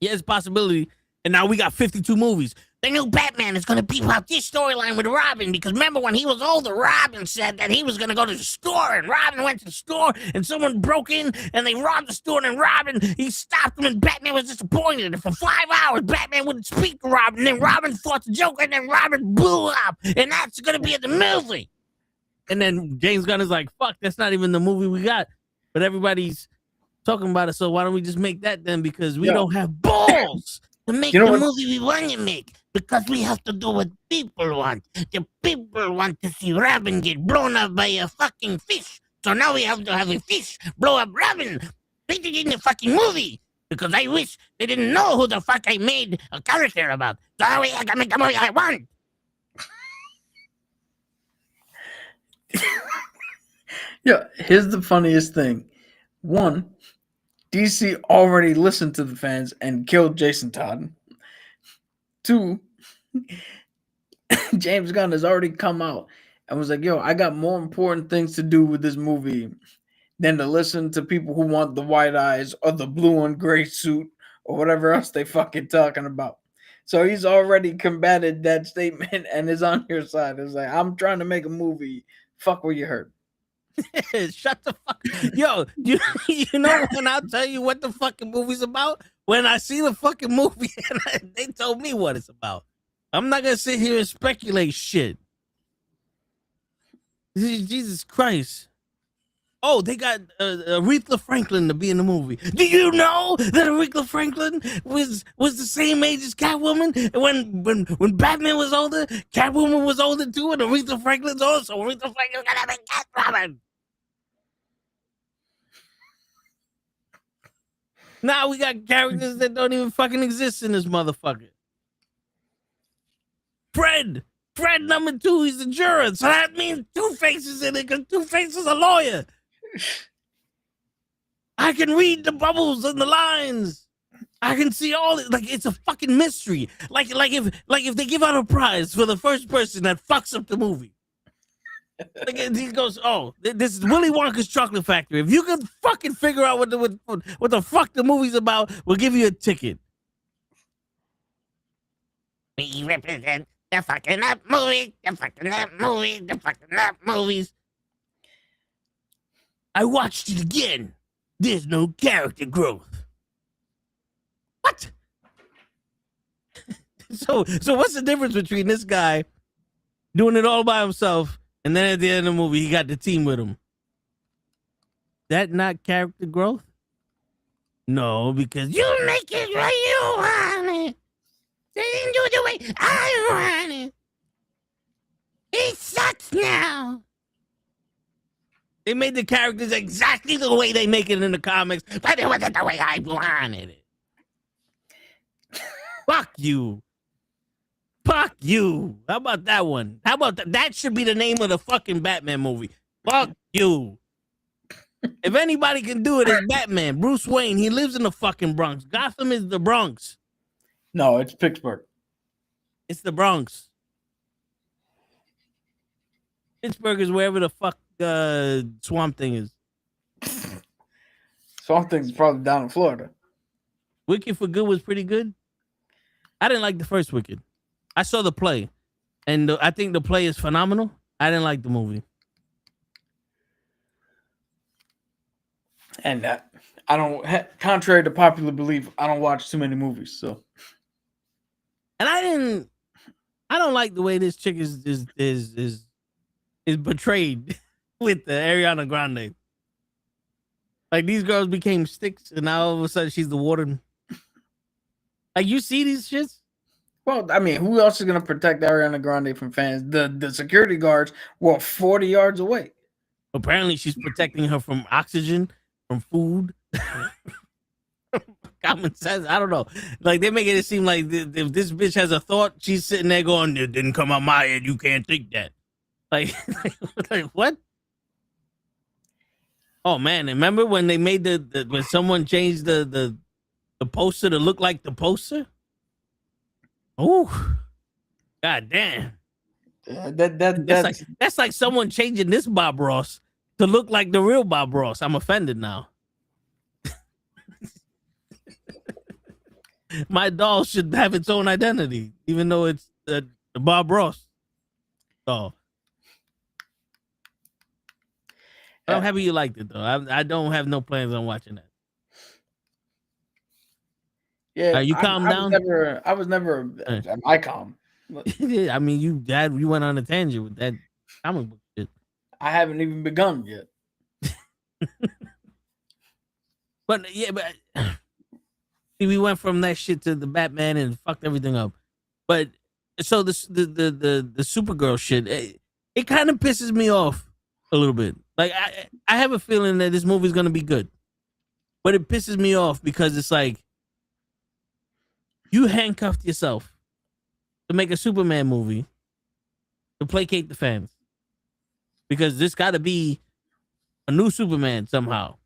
Yeah, it's a possibility. And now we got 52 movies. The new Batman is going to be about this storyline with Robin, because remember when he was older, Robin said that he was going to go to the store, and Robin went to the store, and someone broke in, and they robbed the store, and Robin, he stopped them, and Batman was disappointed. And for 5 hours, Batman wouldn't speak to Robin, and then Robin fought the Joker, and then Robin blew up, and that's going to be in the movie. And then James Gunn is like, fuck, that's not even the movie we got. But everybody's talking about it, so why don't we just make that then? Because we don't have balls to make the movie we want to make. Because we have to do what people want. The people want to see Robin get blown up by a fucking fish. So now we have to have a fish blow up Robin. Put it in the fucking movie. Because I wish they didn't know who the fuck I made a character about. So that way I can make the movie I want. Yeah, here's the funniest thing. One, DC already listened to the fans and killed Jason Todd. Two, James Gunn has already come out and was like, yo, I got more important things to do with this movie than to listen to people who want the white eyes or the blue and gray suit or whatever else they fucking talking about. So he's already combated that statement and is on your side. It's like, I'm trying to make a movie. Fuck what you heard. Shut the fuck. Yo, you know when I'll tell you what the fucking movie's about? When I see the fucking movie and they told me what it's about. I'm not gonna sit here and speculate shit. Jesus Christ. Oh, they got Aretha Franklin to be in the movie. Do you know that Aretha Franklin was the same age as Catwoman? When Batman was older, Catwoman was older too, and Aretha Franklin's also. Aretha Franklin's gonna be Catwoman. Now we got characters that don't even fucking exist in this motherfucker. Fred number 2, he's the juror. So that means Two-Face is in it because Two-Face is a lawyer. I can read the bubbles and the lines. I can see all it. Like, it's a fucking mystery. Like if they give out a prize for the first person that fucks up the movie. Like, he goes, oh, this is Willy Wonka's Chocolate Factory. If you can fucking figure out what the fuck the movie's about, we'll give you a ticket. We represent the fucking up movie, the fucking up movie, the fucking up movies. I watched it again. There's no character growth. What? So what's the difference between this guy doing it all by himself and then at the end of the movie he got the team with him? That not character growth? No, because you make it right you want it. They didn't do it the way I want it. It sucks now. They made the characters exactly the way they make it in the comics, but it wasn't the way I wanted it. Fuck you. Fuck you. How about that one? How about that? That should be the name of the fucking Batman movie. Fuck you. If anybody can do it, it's Batman. Bruce Wayne, he lives in the fucking Bronx. Gotham is the Bronx. No, it's Pittsburgh. It's the Bronx. Pittsburgh is wherever the fuck Swamp Thing is. Swamp Thing's probably down in Florida. Wicked for Good was pretty good. I didn't like the first Wicked. I saw the play, and I think the play is phenomenal. I didn't like the movie. And I don't, contrary to popular belief, I don't watch too many movies. So, and I don't like the way this chick is portrayed with the Ariana Grande. Like, these girls became sticks, and now all of a sudden she's the warden. Like, you see these shits? well, I mean, who else is going to protect Ariana Grande from fans? The security guards were 40 yards away. Apparently, she's protecting her from oxygen, from food, common sense. I don't know. Like, they're making it seem like if this bitch has a thought, she's sitting there going, "It didn't come out my head. You can't think that." Like, like what? Oh man! Remember when they made when someone changed the poster to look like the poster? Oh, god damn! That's like someone changing this Bob Ross to look like the real Bob Ross. I'm offended now. My doll should have its own identity, even though it's the Bob Ross doll. I'm happy you liked it, though. I don't have no plans on watching that. Yeah, you calm down? I was never I calm. I mean, you went on a tangent with that comic book shit. I haven't even begun yet. But see, we went from that shit to the Batman and fucked everything up. But so the Supergirl shit, it kind of pisses me off a little bit. Like I have a feeling that this movie's gonna be good. But it pisses me off because it's like you handcuffed yourself to make a Superman movie to placate the fans because this got to be a new Superman somehow.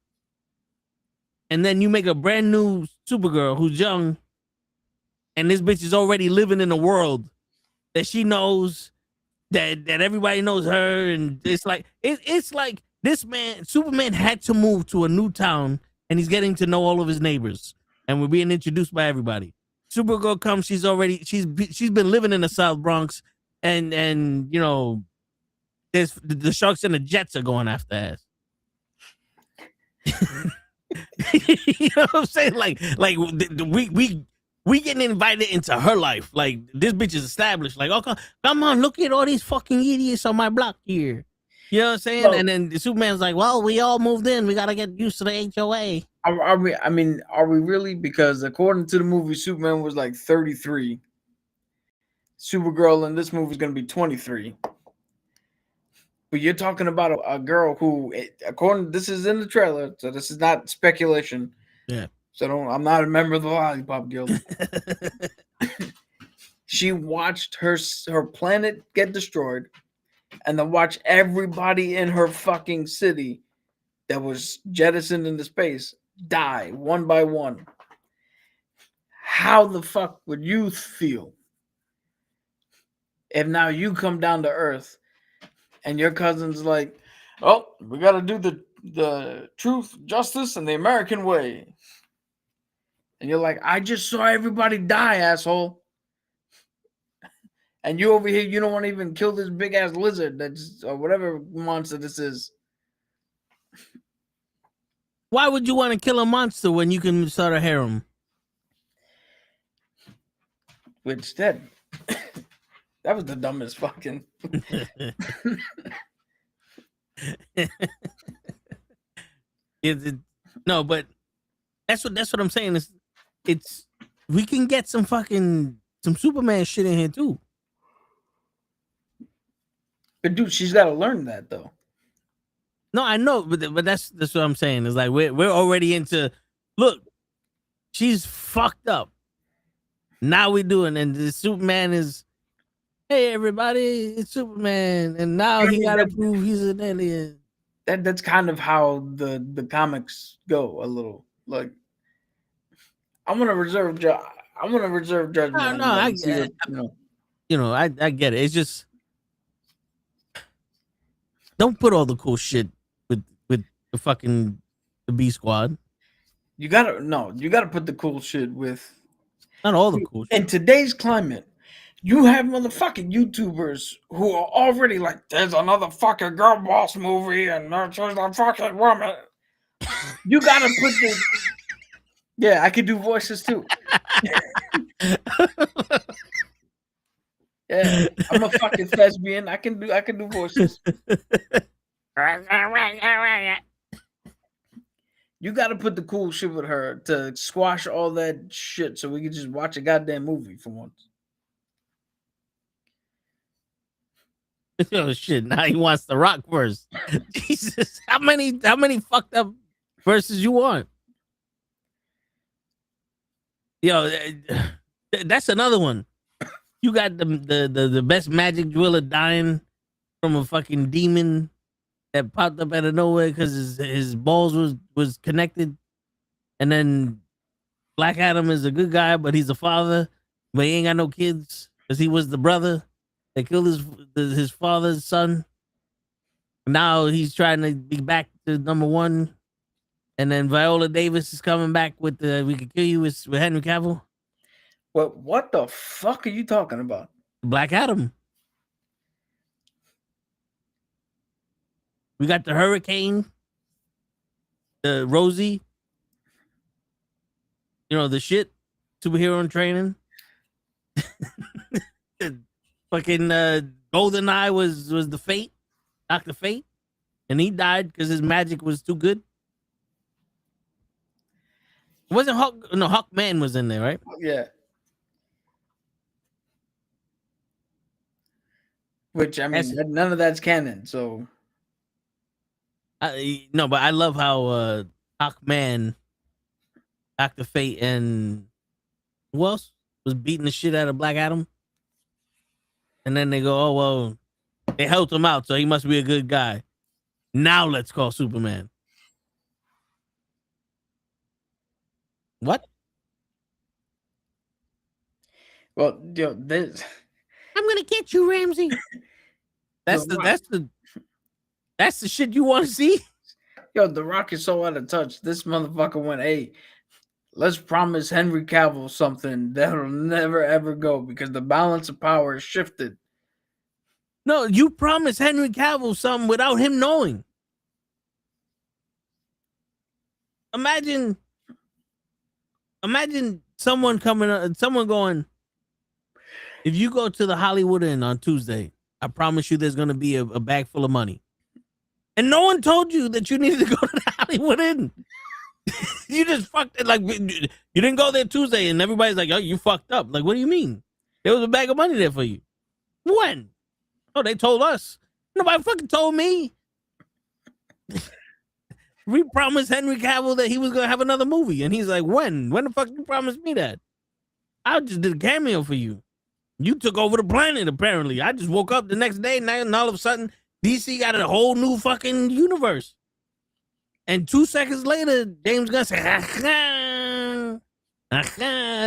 And then you make a brand new Supergirl who's young, and this bitch is already living in a world that she knows that everybody knows her, and it's like it's like this man Superman had to move to a new town, and he's getting to know all of his neighbors, and we're being introduced by everybody. Supergirl comes, she's been living in the South Bronx, and you know, there's the Sharks and the Jets are going after ass. You know what I'm saying? Like we getting invited into her life. Like this bitch is established. Like, oh, come on, look at all these fucking idiots on my block here. You know what I'm saying? Well, and then the Superman's like, well, we all moved in. We gotta get used to the HOA. Are we really? Because according to the movie, Superman was like 33. Supergirl in this movie is gonna be 23. But you're talking about a girl who, this is in the trailer, so this is not speculation. Yeah. So I'm not a member of the Lollipop Guild. She watched her planet get destroyed, and then watched everybody in her fucking city that was jettisoned into space die one by one. How the fuck would you feel if now you come down to Earth and your cousin's like, oh, we got to do the truth, justice, and the American way. And you're like, I just saw everybody die, asshole. And you over here, you don't want to even kill this big-ass lizard or whatever monster this is. Why would you want to kill a monster when you can start a harem? Which, that was the dumbest fucking... No, but that's what I'm saying. It's we can get some Superman shit in here too. But dude, she's got to learn that though. No, I know, but that's what I'm saying. Is like we're already into. Look, she's fucked up. Now we doing, and the Superman is. Hey everybody, it's Superman, and now he got to prove he's an alien. That's kind of how the comics go a little. Like, I'm gonna reserve judgment. No, I get it. I get it. It's just don't put all the cool shit with the fucking the B Squad. You gotta put the cool shit with not all the cool shit. In today's climate, you have motherfucking YouTubers who are already like, there's another fucking girl boss movie and there's a fucking woman. You gotta put the... Yeah, I can do voices too. Yeah, I'm a fucking thespian. I can do voices. You gotta put the cool shit with her to squash all that shit so we can just watch a goddamn movie for once. Oh shit! Now he wants the Rock verse. Jesus, how many fucked up verses you want? Yo, that's another one. You got the best magic driller dying from a fucking demon that popped up out of nowhere because his balls was connected, and then Black Adam is a good guy, but he's a father, but he ain't got no kids because he was the brother. They killed his father's son. Now he's trying to be back to number one. And then Viola Davis is coming back with We Could Kill You with Henry Cavill. What the fuck are you talking about? Black Adam. We got the Hurricane. The Rosie. You know, the shit. Superhero in training. Fucking GoldenEye was the Fate, Dr. Fate, and he died because his magic was too good. It wasn't Hawk? No, Hawkman was in there, right? Yeah. Which none of that's canon. So no, but I love how Hawkman Dr. Fate and who else was beating the shit out of Black Adam? And then they go, oh, well, they helped him out, so he must be a good guy. Now let's call Superman. What? Well, this. I'm gonna get you, Ramsey. That's the shit you want to see. Yo, The Rock is so out of touch. This motherfucker went, hey, let's promise Henry Cavill something that'll never ever go because the balance of power is shifted. No, you promised Henry Cavill something without him knowing. Imagine someone going, if you go to the Hollywood Inn on Tuesday, I promise you there's going to be a bag full of money. And no one told you that you needed to go to the Hollywood Inn. You just fucked it. Like, you didn't go there Tuesday and everybody's like, oh, you fucked up. Like, what do you mean? There was a bag of money there for you. When? Oh, they told us. Nobody fucking told me. We promised Henry Cavill that he was going to have another movie. And he's like, when? When the fuck you promised me that? I just did a cameo for you. You took over the planet, apparently. I just woke up the next day and all of a sudden, DC got a whole new fucking universe. And 2 seconds later, James Gunn said,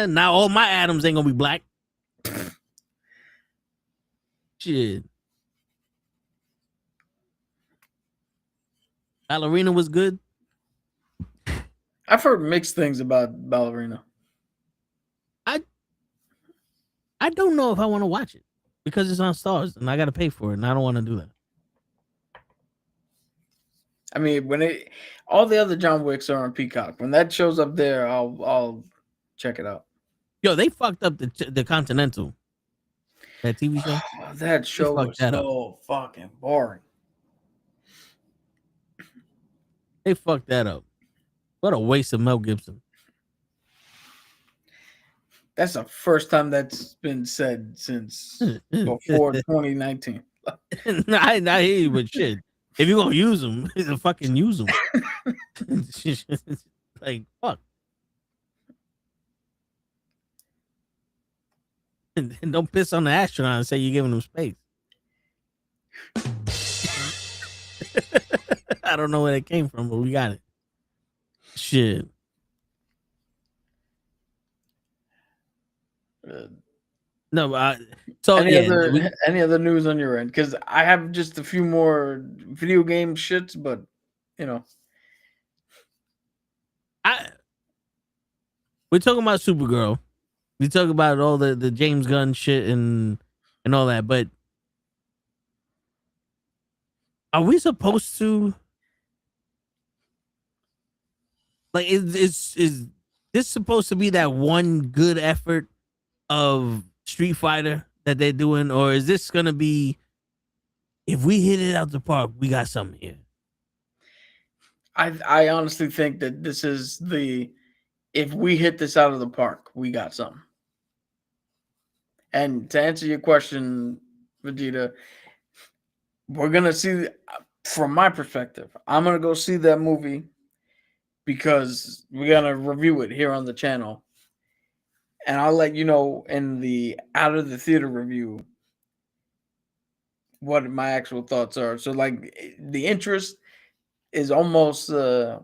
now all my Adams ain't going to be black. Shit. Ballerina was good. I've heard mixed things about Ballerina. I don't know if I want to watch it because it's on Stars and I got to pay for it, and I don't want to do that. I mean, all the other John Wicks are on Peacock. When that shows up there, I'll check it out. Yo, they fucked up the Continental, that TV show. That show was so fucking boring. They fucked that up. What a waste of Mel Gibson. That's the first time that's been said since before 2019. I hear you, but shit. If you're gonna use them, fucking use them. Like, fuck. And don't piss on the astronaut and say you're giving them space. I don't know where it came from, but we got it. Shit. No, so any other news on your end? Because I have just a few more video game shits, but you know, we're talking about Supergirl. We talk about all the James Gunn shit and all that, but are we supposed to like is this supposed to be that one good effort of Street Fighter that they're doing, or is this gonna be if we hit it out the park, we got something here? I honestly think that this is if we hit this out of the park, we got something. And to answer your question, Vegeta, we're gonna see. From my perspective, I'm gonna go see that movie because we're gonna review it here on the channel. And I'll let you know in the out of the theater review what my actual thoughts are. So, like, the interest is almost a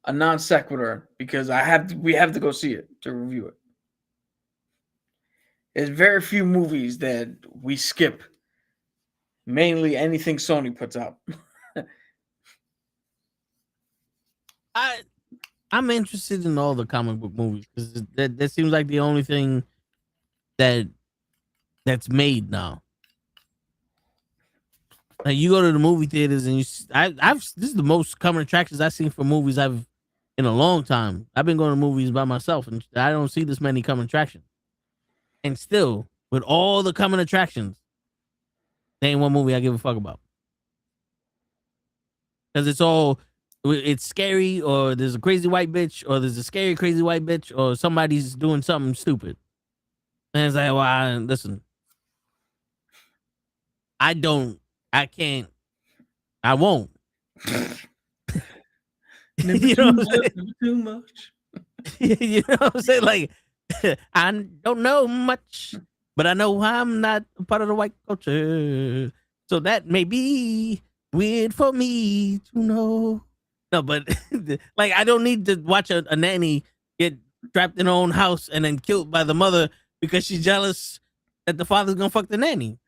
non sequitur because we have to go see it to review it. There's very few movies that we skip. Mainly anything Sony puts out. I'm interested in all the comic book movies because that seems like the only thing that's made now. Like, you go to the movie theaters and this is the most common attractions I've seen for movies I've in a long time. I've been going to movies by myself and I don't see this many common attractions. And still, with all the common attractions, there ain't one movie I give a fuck about. Because it's scary, or there's a crazy white bitch, or there's a scary crazy white bitch, or somebody's doing something stupid. And it's like, well, listen. I can't, I won't. Never too much. You know what I'm saying? Like, I don't know much, but I know I'm not a part of the white culture. So that may be weird for me to know. No, but like, I don't need to watch a nanny get trapped in her own house and then killed by the mother because she's jealous that the father's gonna fuck the nanny.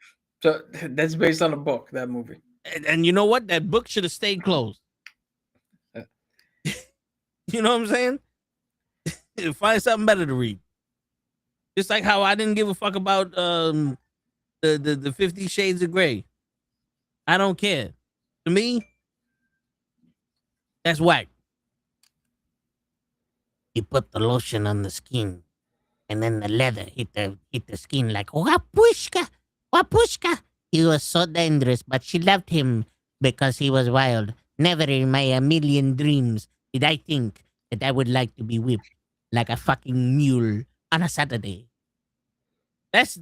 So that's based on a book, that movie. And you know what? That book should have stayed closed. You know what I'm saying? Find something better to read. Just like how I didn't give a fuck about the 50 Shades of Grey. I don't care. To me, that's whack. You put the lotion on the skin, and then the leather hit the skin like wapushka, wapushka. He was so dangerous, but she loved him because he was wild. Never in my million dreams did I think that I would like to be whipped like a fucking mule on a Saturday. That's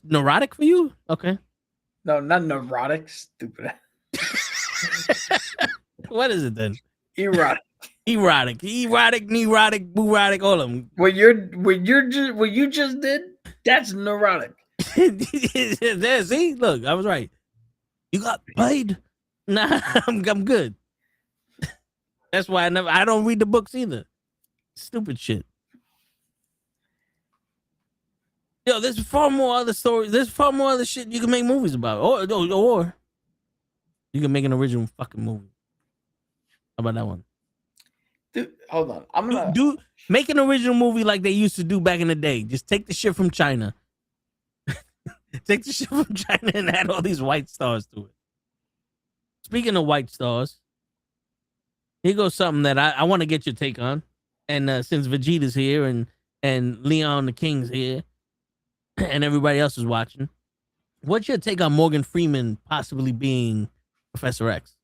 neurotic for you? Okay. No, not neurotic, stupid. What is it then? Erotic. Erotic, neurotic, boorotic, all of them. What you just did, that's neurotic. There, see, look, I was right. You got paid? Nah, I'm good. That's why I don't read the books either. Stupid shit. Yo, there's far more other stories. There's far more other shit you can make movies about, or you can make an original fucking movie. How about that one? Dude, hold on. I'm gonna make an original movie like they used to do back in the day. Just take the shit from China. Take the shit from China and add all these white stars to it. Speaking of white stars, here goes something that I want to get your take on. And since Vegeta's here and Leon the King's here and everybody else is watching, what's your take on Morgan Freeman possibly being Professor X?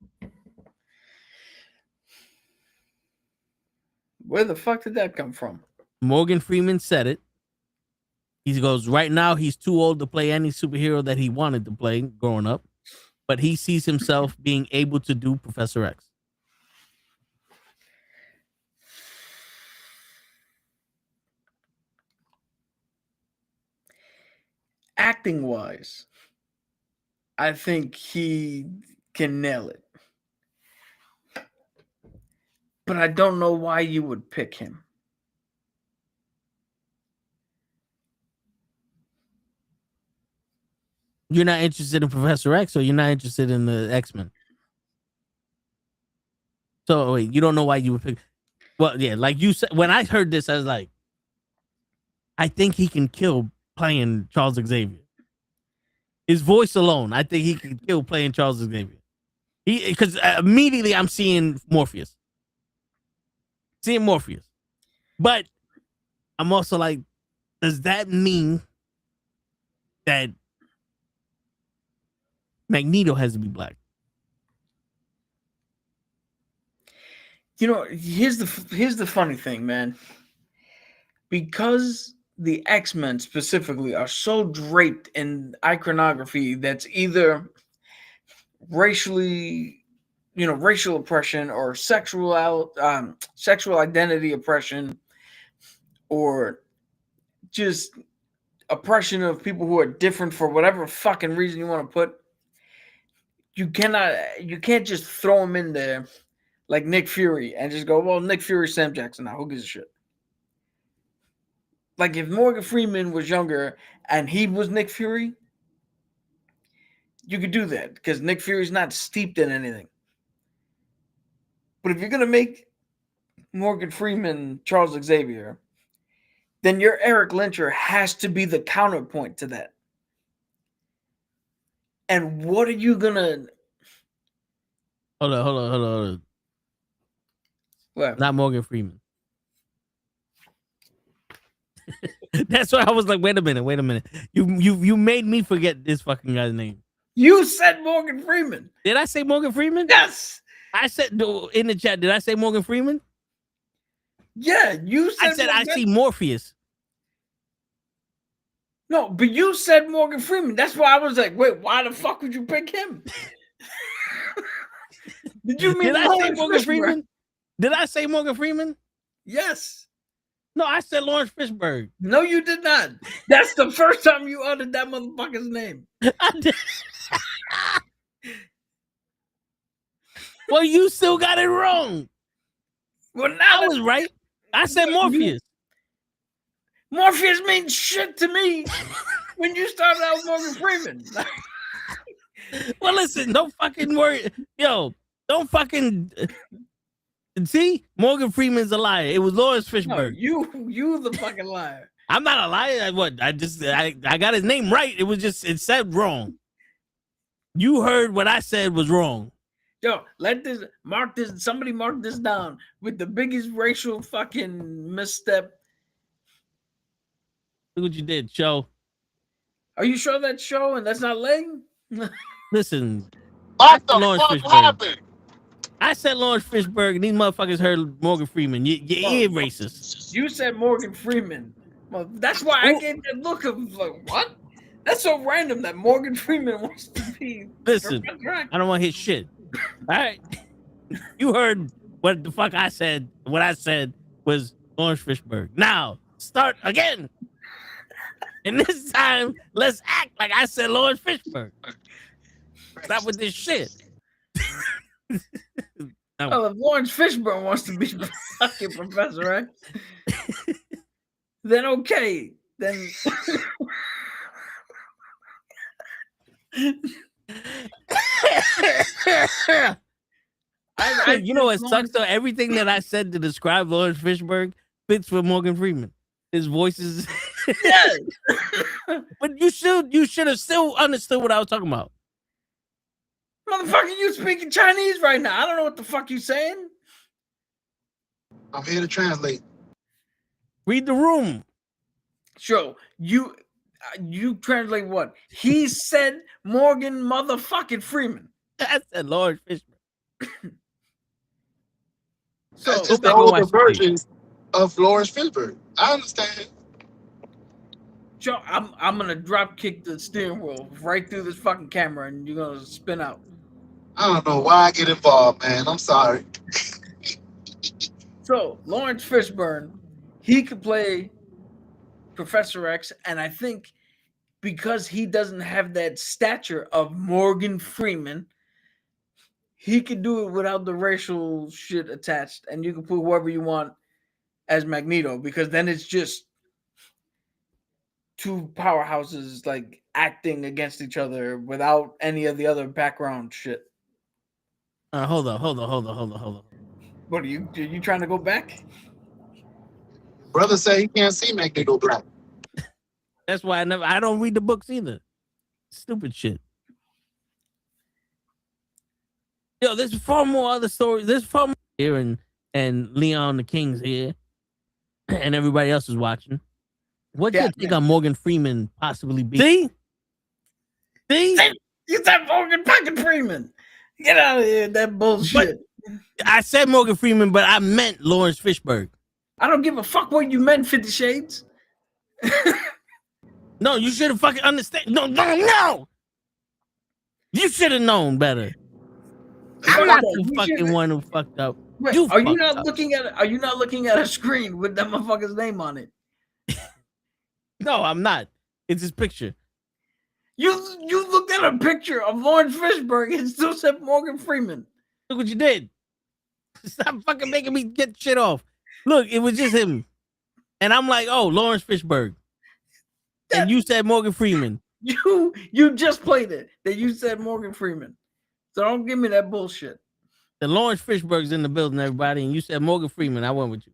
Where the fuck did that come from? Morgan Freeman said it. He goes, right now he's too old to play any superhero that he wanted to play growing up, but he sees himself being able to do Professor X. Acting wise, I think he can nail it. But I don't know why you would pick him. You're not interested in Professor X, or you're not interested in the X-Men? So wait, you don't know why you would pick? Well, yeah, like you said, when I heard this, I was like, I think he can kill playing Charles Xavier. His voice alone, I think he can kill playing Charles Xavier. Because immediately I'm seeing Morpheus. But I'm also like, does that mean that Magneto has to be black? You know, here's the funny thing, man. Because the X-Men specifically are so draped in iconography that's either racial oppression or sexual identity oppression, or just oppression of people who are different for whatever fucking reason you want to put. You can't just throw them in there like Nick Fury and just go, well, Nick Fury, Sam Jackson now. Who gives a shit? Like if Morgan Freeman was younger and he was Nick Fury, you could do that because Nick Fury's not steeped in anything. But if you're going to make Morgan Freeman Charles Xavier, then your Eric Lyncher has to be the counterpoint to that. And what are you going to... Hold on. What? Not Morgan Freeman. That's why I was like, wait a minute. You made me forget this fucking guy's name. You said Morgan Freeman. Did I say Morgan Freeman? Yes. I said in the chat, did I say Morgan Freeman? Yeah, you said... I said I see Morpheus. No, but you said Morgan Freeman. That's why I was like, wait, why the fuck would you pick him? Did you mean Did I say Morgan Freeman? Did I say Morgan Freeman? Yes. No, I said Lawrence Fishburne. No, you did not. That's the first time you uttered that motherfucker's name. I did. Well, you still got it wrong. Well, now I was right. I said Morpheus. Morpheus means shit to me when you started out with Morgan Freeman. Well, listen, don't fucking worry. Yo, don't fucking see. Morgan Freeman's a liar. It was Lawrence Fishburne. No, you the fucking liar. I'm not a liar. I got his name right. It was just it said wrong. You heard what I said was wrong. Yo, somebody mark this down with the biggest racial fucking misstep. Look what you did, Show. Are you sure that's Show and that's not Lang? Listen. What the fuck happened? I said Lawrence Fishburne, and these motherfuckers heard Morgan Freeman. You're ear racist. You said Morgan Freeman. Well, that's why I gave that look of like, what? That's so random that Morgan Freeman wants to be. Listen, I don't want to hit shit. All right. You heard what the fuck I said. What I said was Lawrence Fishburne. Now, start again. And this time, let's act like I said Lawrence Fishburne. Stop with this shit. Oh, if Lawrence Fishburne wants to be fucking Professor X, then okay. Then you know what sucks though? Everything that I said to describe Lawrence Fishburne fits with Morgan Freeman. His voice is yes. But you should have still understood what I was talking about. Motherfucker, you speaking Chinese right now. I don't know what the fuck you saying. I'm here to translate. Read the room. Sure. You translate what? He said Morgan motherfucking Freeman. I said Lawrence Fishburne. So that's just the older version of Lawrence Fishburne. I understand. Joe, I'm gonna drop kick the steering wheel right through this fucking camera, and you're gonna spin out. I don't know why I get involved, man. I'm sorry. So Lawrence Fishburne, he could play Professor X, and I think because he doesn't have that stature of Morgan Freeman, he could do it without the racial shit attached, and you can put whoever you want as Magneto, because then it's just two powerhouses like acting against each other without any of the other background shit. Hold on. What are you trying to go back? Brother say he can't see Magneto black. That's why I don't read the books either. Stupid shit. Yo, there's far more other stories. There's far more here, and Leon the King's here, and everybody else is watching. What do you think on Morgan Freeman possibly be? See? You said Morgan fucking Freeman. Get out of here, that bullshit. But I said Morgan Freeman, but I meant Lawrence Fishburne. I don't give a fuck what you meant, 50 Shades. No, you should have fucking understand. No. You should have known better. I'm not the fucking one who fucked up. Wait, are you not looking at a screen with that motherfucker's name on it? No, I'm not. It's his picture. You looked at a picture of Lawrence Fishburne and still said Morgan Freeman. Look what you did. Stop fucking making me get shit off. Look, it was just him. And I'm like, oh, Lawrence Fishburne. And you said Morgan Freeman. You just played it. That you said Morgan Freeman. So don't give me that bullshit. The Lawrence Fishburne's in the building, everybody, and you said Morgan Freeman. I went with you.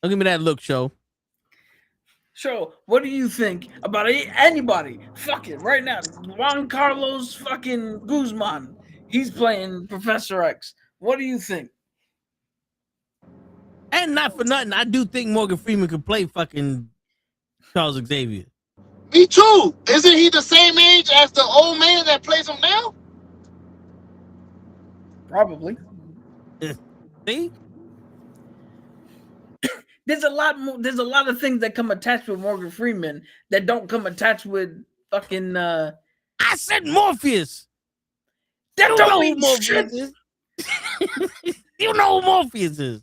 Don't give me that look, Show. So, what do you think about anybody? Fuck it, right now. Juan Carlos fucking Guzman. He's playing Professor X. What do you think? And not for nothing, I do think Morgan Freeman could play fucking Charles Xavier. Me too. Isn't he the same age as the old man that plays him now? Probably. See? There's a lot of things that come attached with Morgan Freeman that don't come attached with fucking I said Morpheus. That don't mean Morpheus shit. is. You know who Morpheus is.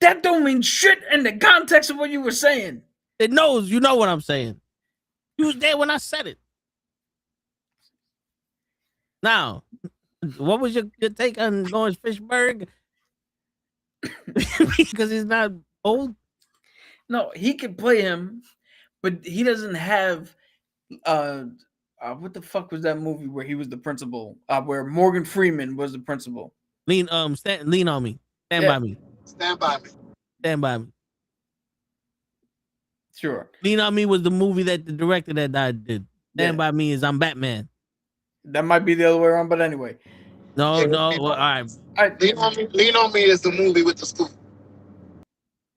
That don't mean shit in the context of what you were saying. It knows. You know what I'm saying. You was there when I said it. Now, what was your take on Lawrence Fishburne? Because he's not old. No, he can play him, but he doesn't have. What the fuck was that movie where he was the principal? Where Morgan Freeman was the principal. Lean on me. Stand by me. Stand by me. Stand by me. Sure. Lean on Me was the movie that the director that died did. Stand by Me is I'm Batman. That might be the other way around, but anyway. No. Well, all right. Lean on Me is the movie with the school.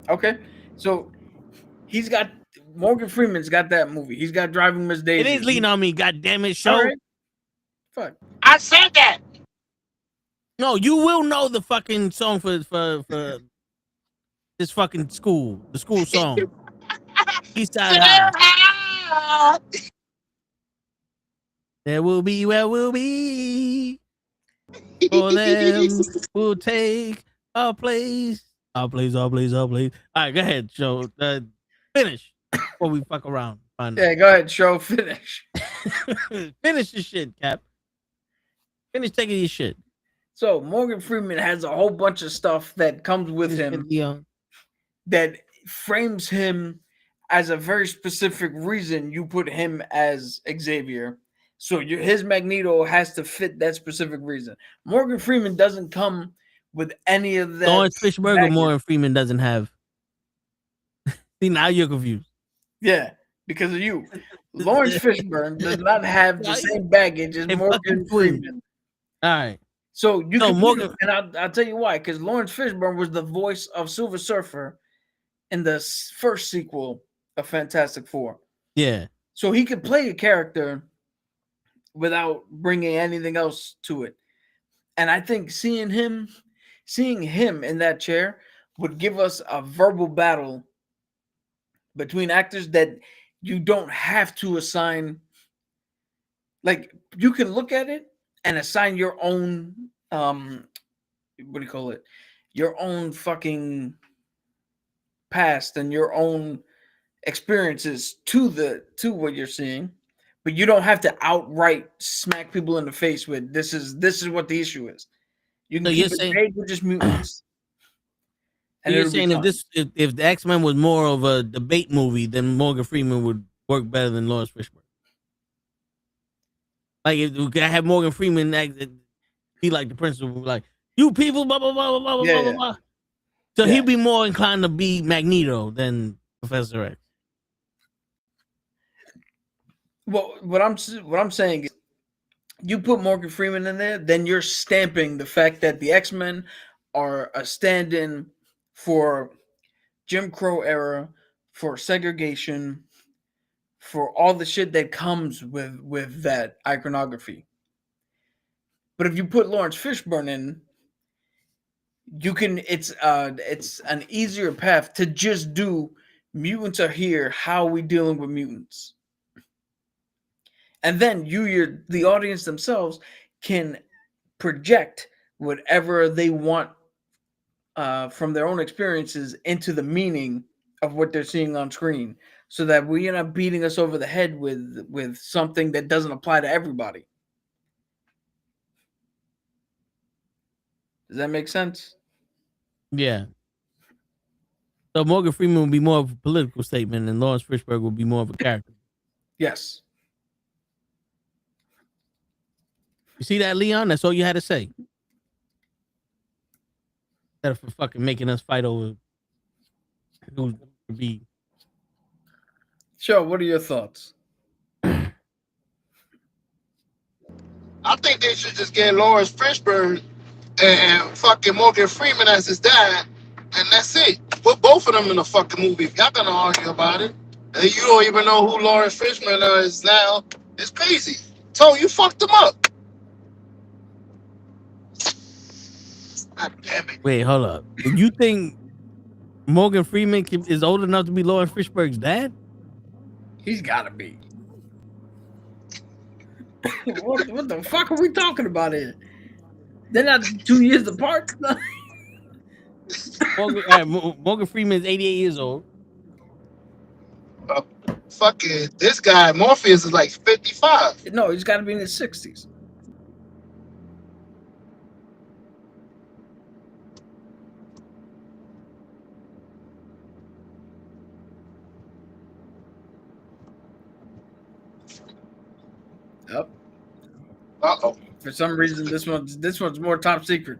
Okay, so he's got Morgan Freeman's got that movie. He's got Driving Miss Daisy. It is Lean on Me. God damn it, show. All right. Fuck. I said that. No, you will know the fucking song for this fucking school. The school song. Eastside High. There will be where we'll be. For them will take our place. Our place. All right, go ahead, show. Finish before we fuck around. Yeah, go ahead, show. Finish. Finish your shit, Cap. Finish taking your shit. So Morgan Freeman has a whole bunch of stuff that comes with him that frames him as a very specific reason you put him as Xavier. So his Magneto has to fit that specific reason. Morgan Freeman doesn't come with any of that. Lawrence Fishburne or Morgan Freeman doesn't have. See, now you're confused. Yeah, because of you. Lawrence Fishburne does not have the same baggage as Morgan Freeman. All right. So you can Morgan, and I'll tell you why. Because Lawrence Fishburne was the voice of Silver Surfer in the first sequel of Fantastic Four. Yeah. So he could play a character without bringing anything else to it. And I think seeing him in that chair would give us a verbal battle between actors that you don't have to assign. Like, you can look at it and assign your own, your own fucking past and your own experiences to what you're seeing. But you don't have to outright smack people in the face with this is what the issue is. You can keep it vague with just mutants. And you're saying if the X-Men was more of a debate movie, then Morgan Freeman would work better than Lawrence Fishburne. Like if we could have Morgan Freeman be like the principal, like you people, blah blah blah blah blah blah blah. So he'd be more inclined to be Magneto than Professor X. Well, what I'm saying is, you put Morgan Freeman in there, then you're stamping the fact that the X-Men are a stand-in for Jim Crow era, for segregation, for all the shit that comes with that iconography. But if you put Lawrence Fishburne in, you can it's an easier path to just do mutants are here, how are we dealing with mutants? And then the audience themselves can project whatever they want from their own experiences into the meaning of what they're seeing on screen, so that we're not beating us over the head with something that doesn't apply to everybody. Does that make sense? Yeah. So Morgan Freeman would be more of a political statement, and Lawrence Fishburne would be more of a character. Yes. You see that, Leon? That's all you had to say. Instead of fucking making us fight over who to be. Sure, what are your thoughts? I think they should just get Lawrence Fishburne and fucking Morgan Freeman as his dad, and that's it. Put both of them in a fucking movie. If y'all gonna argue about it, and you don't even know who Lawrence Fishburne is now, it's crazy. So you fucked him up. God damn it. Wait, hold up. You think Morgan Freeman is old enough to be Lawrence Fishburne's dad? He's got to be. What the fuck are we talking about here? They're not 2 years apart. Morgan Freeman is 88 years old. Fucking this guy Morpheus is like 55. No, he's got to be in his 60s. Yep. Uh-oh. For some reason, this one's more top secret.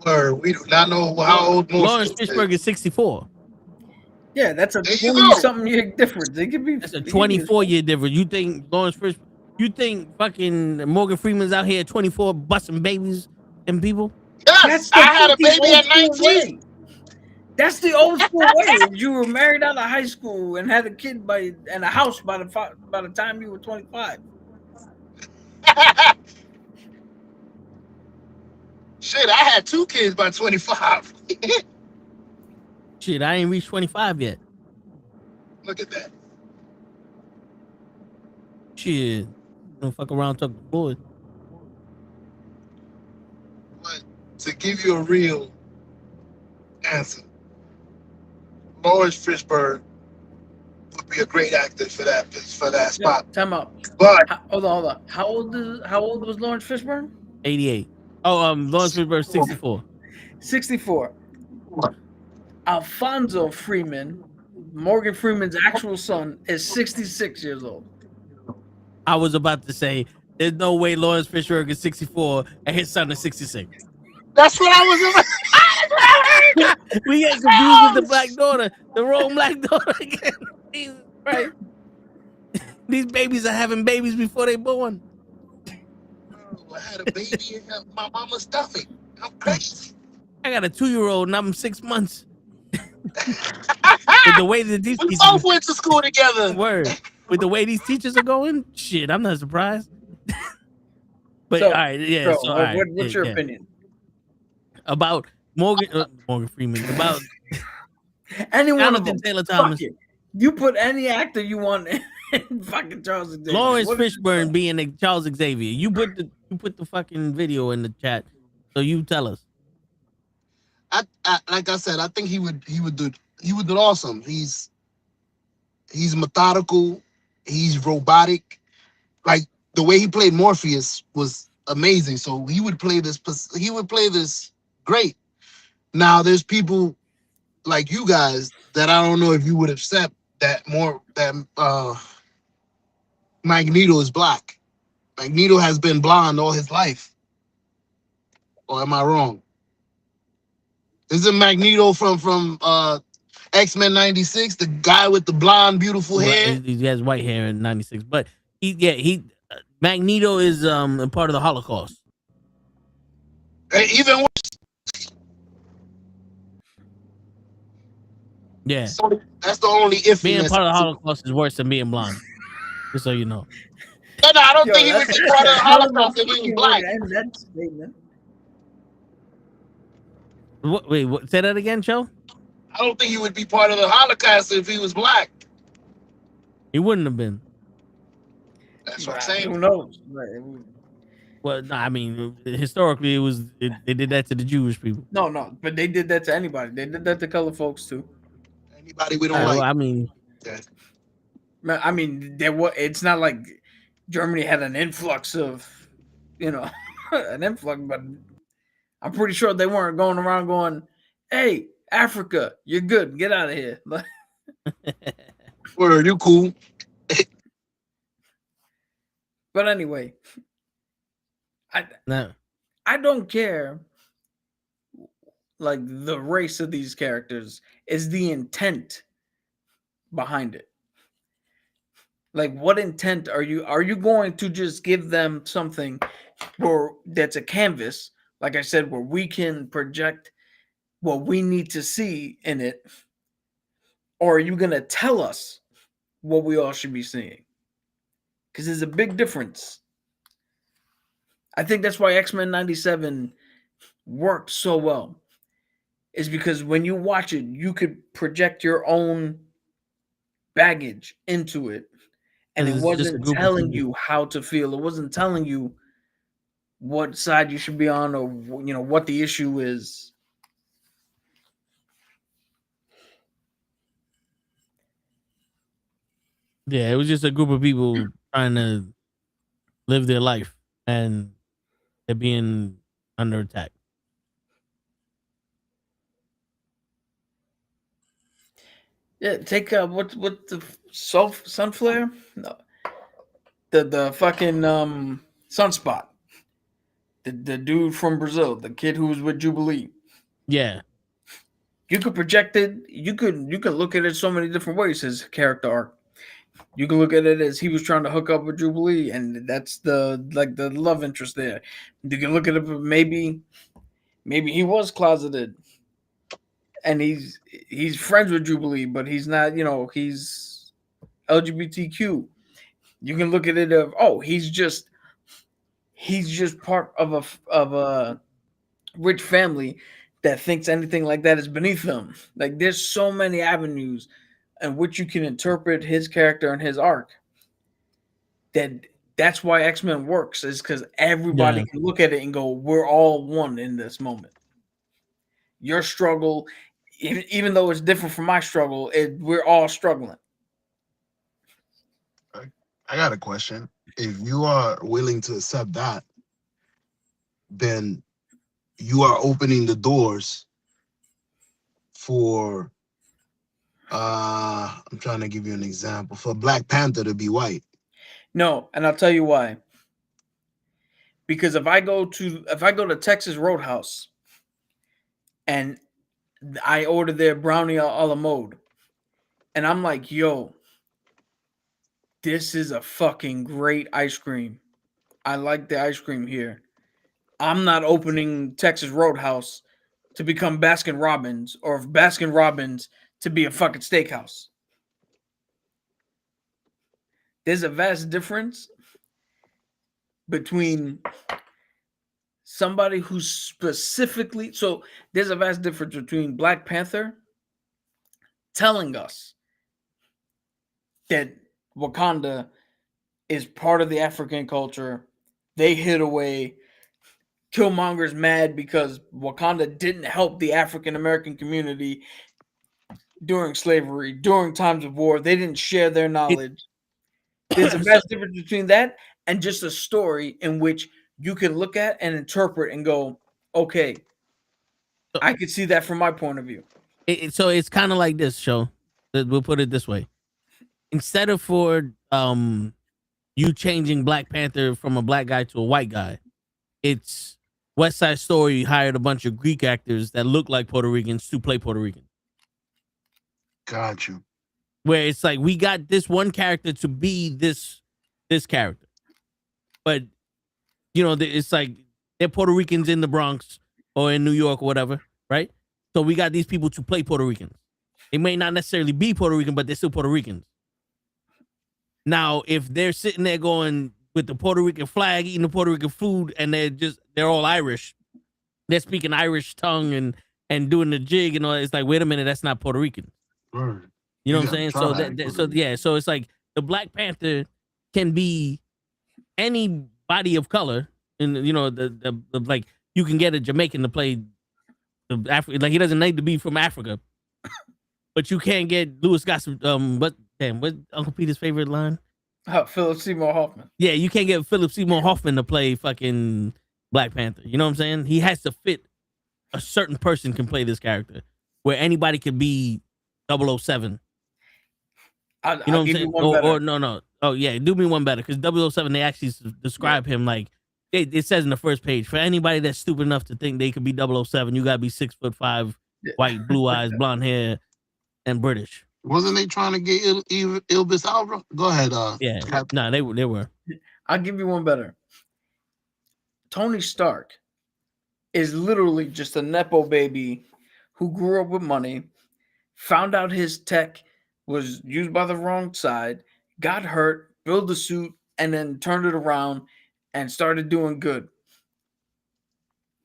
Word, we do not know how old Lawrence Morpheus Fishburne is 64. Yeah, that's a There you 20 go. something year difference. They could be. That's a 24-year difference. You think Lawrence Fishburne? You think fucking Morgan Freeman's out here at 24 busting babies and people? Yes, I had a baby at 19. That's the old school way. You were married out of high school and had a kid and a house by the time you were 25. Shit, I had 2 kids by 25. Shit, I ain't reached 25 yet. Look at that. Shit, don't fuck around, talk to boys. But to give you a real answer, Lawrence Fishburne would be a great actor for that spot. Time out. But Hold on. How old was Lawrence Fishburne? 88. Oh, Lawrence Fishburne 64. 64. Alfonso Freeman, Morgan Freeman's actual son, is 66 years old. I was about to say, there's no way Lawrence Fishburne is 64 and his son is 66. that's what I was about. We get confused with the black daughter, the wrong black daughter again. Jesus Christ. These babies are having babies before they born. I had a baby in my mama's stomach. I'm crazy. I got a 2-year-old and I'm 6 months. With the way that these We teachers both went to school together. word, with the way these teachers are going, shit, I'm not surprised. But So, all right, yeah. Bro, So all right, what's your opinion? about Morgan Freeman? About Anyone of them. Jonathan Taylor Fuck Thomas, it. You put any actor you want in fucking Charles Xavier. Lawrence What is- Fishburne being Charles Xavier. You put the fucking video in the chat, so you tell us. I like I said, I think he would do awesome. He's methodical. He's robotic. Like the way he played Morpheus was amazing. So he would play this. He would play this great. Now there's people like you guys that I don't know if you would accept that Magneto is black. Magneto has been blonde all his life. Or am I wrong? Isn't Magneto from X-Men 96, the guy with the blonde, beautiful hair? He has white hair in 96, but Magneto is a part of the Holocaust. Even worse. Yeah, So that's the only if. being part of the Holocaust is worse than being blonde. Just so you know. No, I don't Yo, think he would that's- be part of the that's how Holocaust if he was fucking black. way to end that statement. Wait, say that again, Joe? I don't think he would be part of the Holocaust if he was black. He wouldn't have been. That's what I'm Who saying. knows? Right. Well, no, I mean, historically, they did that to the Jewish people. No, but they did that to anybody. They did that to colored folks too. Anybody we don't Well, like. I mean, I mean, it's not like Germany had an influx of, an influx, but I'm pretty sure they weren't going around going, "Hey, Africa, you're good. Get out of here." Word, you cool. But anyway, no. I don't care. Like the race of these characters is the intent behind it. Like, what intent are you going to just give them something that's a canvas, like I said, where we can project what we need to see in it? Or are you going to tell us what we all should be seeing? Because there's a big difference. I think that's why X-Men 97 worked so well. Is because when you watch it, you could project your own baggage into it. And it It's just a wasn't group of telling people. you how to feel. It wasn't telling you what side you should be on or what the issue is. Yeah, it was just a group of people trying to live their life, and they're being under attack. Yeah, take what the sunflare? No, the fucking sunspot. The dude from Brazil, the kid who was with Jubilee. Yeah, You could project it. You could look at it so many different ways. His character arc. You can look at it as he was trying to hook up with Jubilee, and that's the love interest there. You can look at it maybe he was closeted, and he's friends with Jubilee, but he's not. He's LGBTQ. You can look at it of he's just part of a rich family that thinks anything like that is beneath them. Like there's so many avenues in which you can interpret his character and his arc. That's why X-Men works, is because everybody can look at it and go, we're all one in this moment. Your struggle, even though it's different from my struggle, we're all struggling. I got a question. If you are willing to accept that, then you are opening the doors for I'm trying to give you an example, for Black Panther to be white. No, and I'll tell you why. Because if I go to Texas Roadhouse and I order their brownie a la mode, and I'm like, yo, this is a fucking great ice cream. I like the ice cream here. I'm not opening Texas Roadhouse to become Baskin Robbins, or Baskin Robbins to be a fucking steakhouse. There's a vast difference between somebody who's specifically, so there's a vast difference between Black Panther telling us that Wakanda is part of the African culture. They hid away. Killmonger's mad because Wakanda didn't help the African American community during slavery, during times of war. They didn't share their knowledge. There's a vast difference between that and just a story in which you can look at and interpret and go, okay, I could see that from my point of view. So it's kind of like this show. We'll put it this way: instead of for you changing Black Panther from a black guy to a white guy, it's West Side Story hired a bunch of Greek actors that look like Puerto Ricans to play Puerto Rican. Got you. Where it's like, we got this one character to be this character, but it's like they're Puerto Ricans in the Bronx or in New York or whatever, right? So we got these people to play Puerto Ricans. They may not necessarily be Puerto Rican, but they're still Puerto Ricans. Now, if they're sitting there going with the Puerto Rican flag, eating the Puerto Rican food, and they're all Irish, they're speaking Irish tongue and doing the jig and all, it's like, wait a minute, that's not Puerto Rican. Word. You know what I'm saying? So it's like the Black Panther can be anybody of color, and the like, you can get a Jamaican to play the African, like, he doesn't need to be from Africa, but you can't get Louis Gossett. What's Uncle Peter's favorite line? Philip Seymour Hoffman. Yeah, you can't get Philip Seymour Hoffman to play fucking Black Panther. You know what I'm saying? He has to fit. A certain person can play this character, where anybody could be 007. You know what I'm saying? Or no. Oh yeah, do me one better, because 007, they actually describe him like it says in the first page. For anybody that's stupid enough to think they could be 007, you gotta be 6'5", white, blue eyes, blonde hair, and British. Wasn't they trying to get Ilbis Alva? Go ahead. Yeah, no, they were. I'll give you one better. Tony Stark is literally just a nepo baby who grew up with money, found out his tech was used by the wrong side, got hurt, built a suit, and then turned it around and started doing good.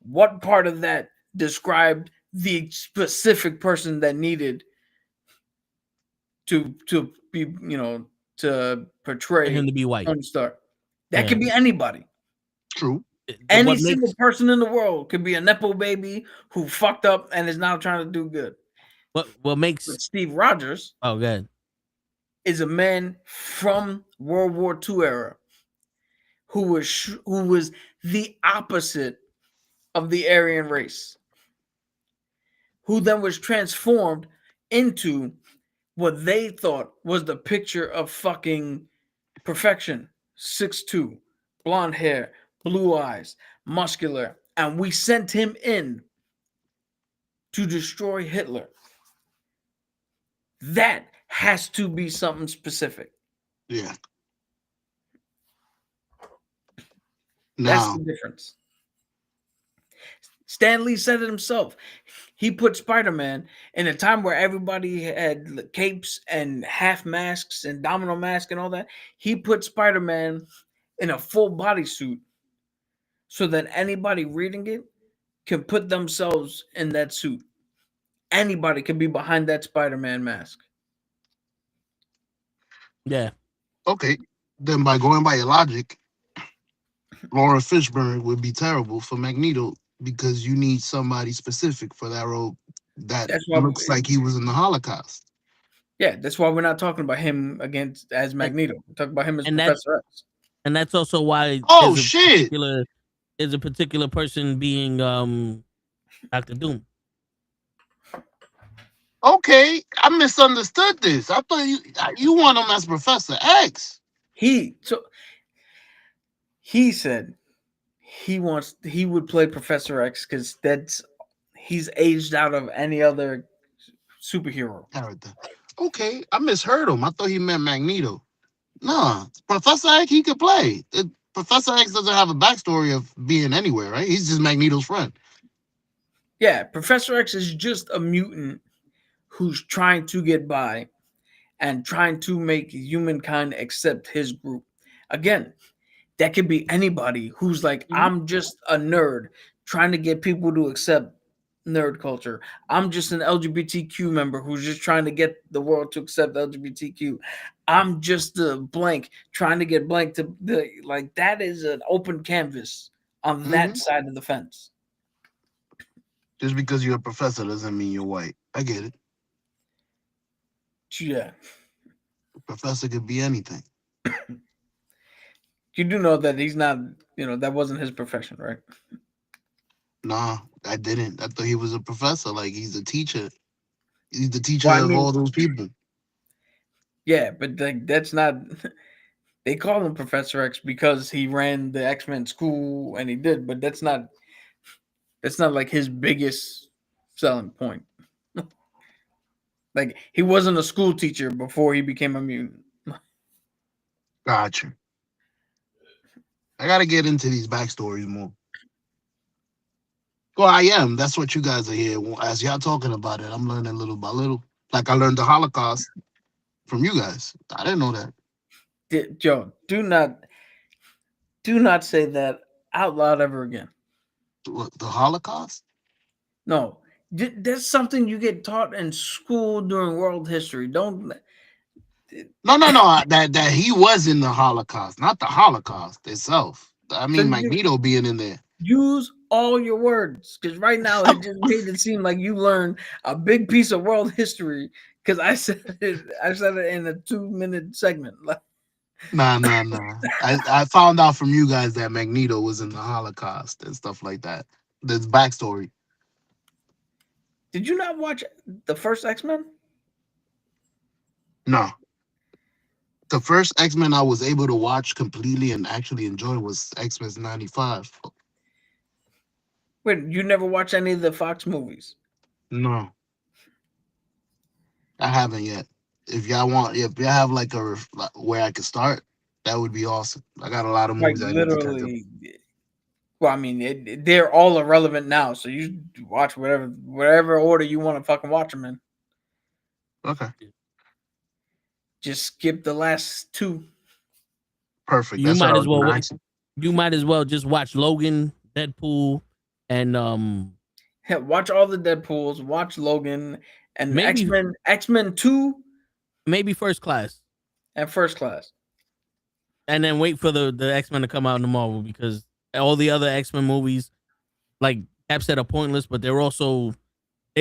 What part of that described the specific person that needed to be, to portray him to be white? Tony Stark. That could be anybody. True. Any single person in the world could be a nepo baby who fucked up and is now trying to do good. What makes Steve Rogers? Oh, good. is a man from World War II era who was the opposite of the Aryan race, who then was transformed into what they thought was the picture of fucking perfection. 6'2", blonde hair, blue eyes, muscular, and we sent him in to destroy Hitler. That has to be something specific. Yeah. That's Now, the difference. Stan Lee said it himself. He put Spider-Man in a time where everybody had capes and half masks and domino mask and all that. He put Spider-Man in a full bodysuit so that anybody reading it can put themselves in that suit. Anybody can be behind that Spider-Man mask. Yeah. okay, then by going by your logic, Lawrence Fishburne would be terrible for Magneto because you need somebody specific for that role that That's why looks like he was in the Holocaust. Yeah, that's why we're not talking about him as Magneto. We're talking about him as and that's- Professor X. And that's also why Oh, there's shit. a particular person being Dr. Doom. Okay, I misunderstood this. I thought you want him as Professor X. He said he would play Professor X because he's aged out of any other superhero. Character. Okay, I misheard him. I thought he meant Magneto. Nah, Professor X he could play. Professor X doesn't have a backstory of being anywhere, right? He's just Magneto's friend. Yeah, Professor X is just a mutant who's trying to get by and trying to make humankind accept his group. Again, that could be anybody who's like, I'm just a nerd trying to get people to accept nerd culture. I'm just an LGBTQ member who's just trying to get the world to accept LGBTQ. I'm just a blank trying to get blank to like that is an open canvas on that side of the fence. Just because you're a professor doesn't mean you're white. I get it. Yeah. Professor could be anything. You do know that he's not, that wasn't his profession, right? Nah, I didn't. I thought he was a professor. Like he's a teacher. He's the teacher Well, I of mean- all those people. Yeah, but that's not. They call him Professor X because he ran the X-Men school and he did, but that's not like his biggest selling point. Like he wasn't a school teacher before he became a mutant. Gotcha. I gotta get into these backstories more. Well, I am. That's what you guys are here. As y'all talking about it, I'm learning little by little. Like I learned the Holocaust from you guys. I didn't know that. Joe, do not say that out loud ever again. What, the Holocaust? No, that's something you get taught in school during world history. Don't. No. that he was in the Holocaust, not the Holocaust itself. I mean, Magneto being in there. Use all your words, because right now it just made it seem like you learned a big piece of world history. Because I said it in a 2-minute segment. Nah. I found out from you guys that Magneto was in the Holocaust and stuff like that. There's backstory. Did you not watch the first X-Men? No. The first X-Men I was able to watch completely and actually enjoy was X-Men 95. Wait, you never watched any of the Fox movies? No. I haven't yet. If y'all have like where I could start, that would be awesome. I got a lot of Like movies I need to catch up. literally. Well, I mean, they're all irrelevant now, so you watch whatever order you want to fucking watch them in. Okay. Just skip the last 2. Perfect. You That's might what I as was well gonna ask you. You might as well just watch Logan, Deadpool, and Watch all the Deadpools, watch Logan, and Maybe- X-Men 2 maybe First Class. and First Class. And then wait for the X-Men to come out in the Marvel, because all the other X-Men movies, like Cap said, are pointless, but they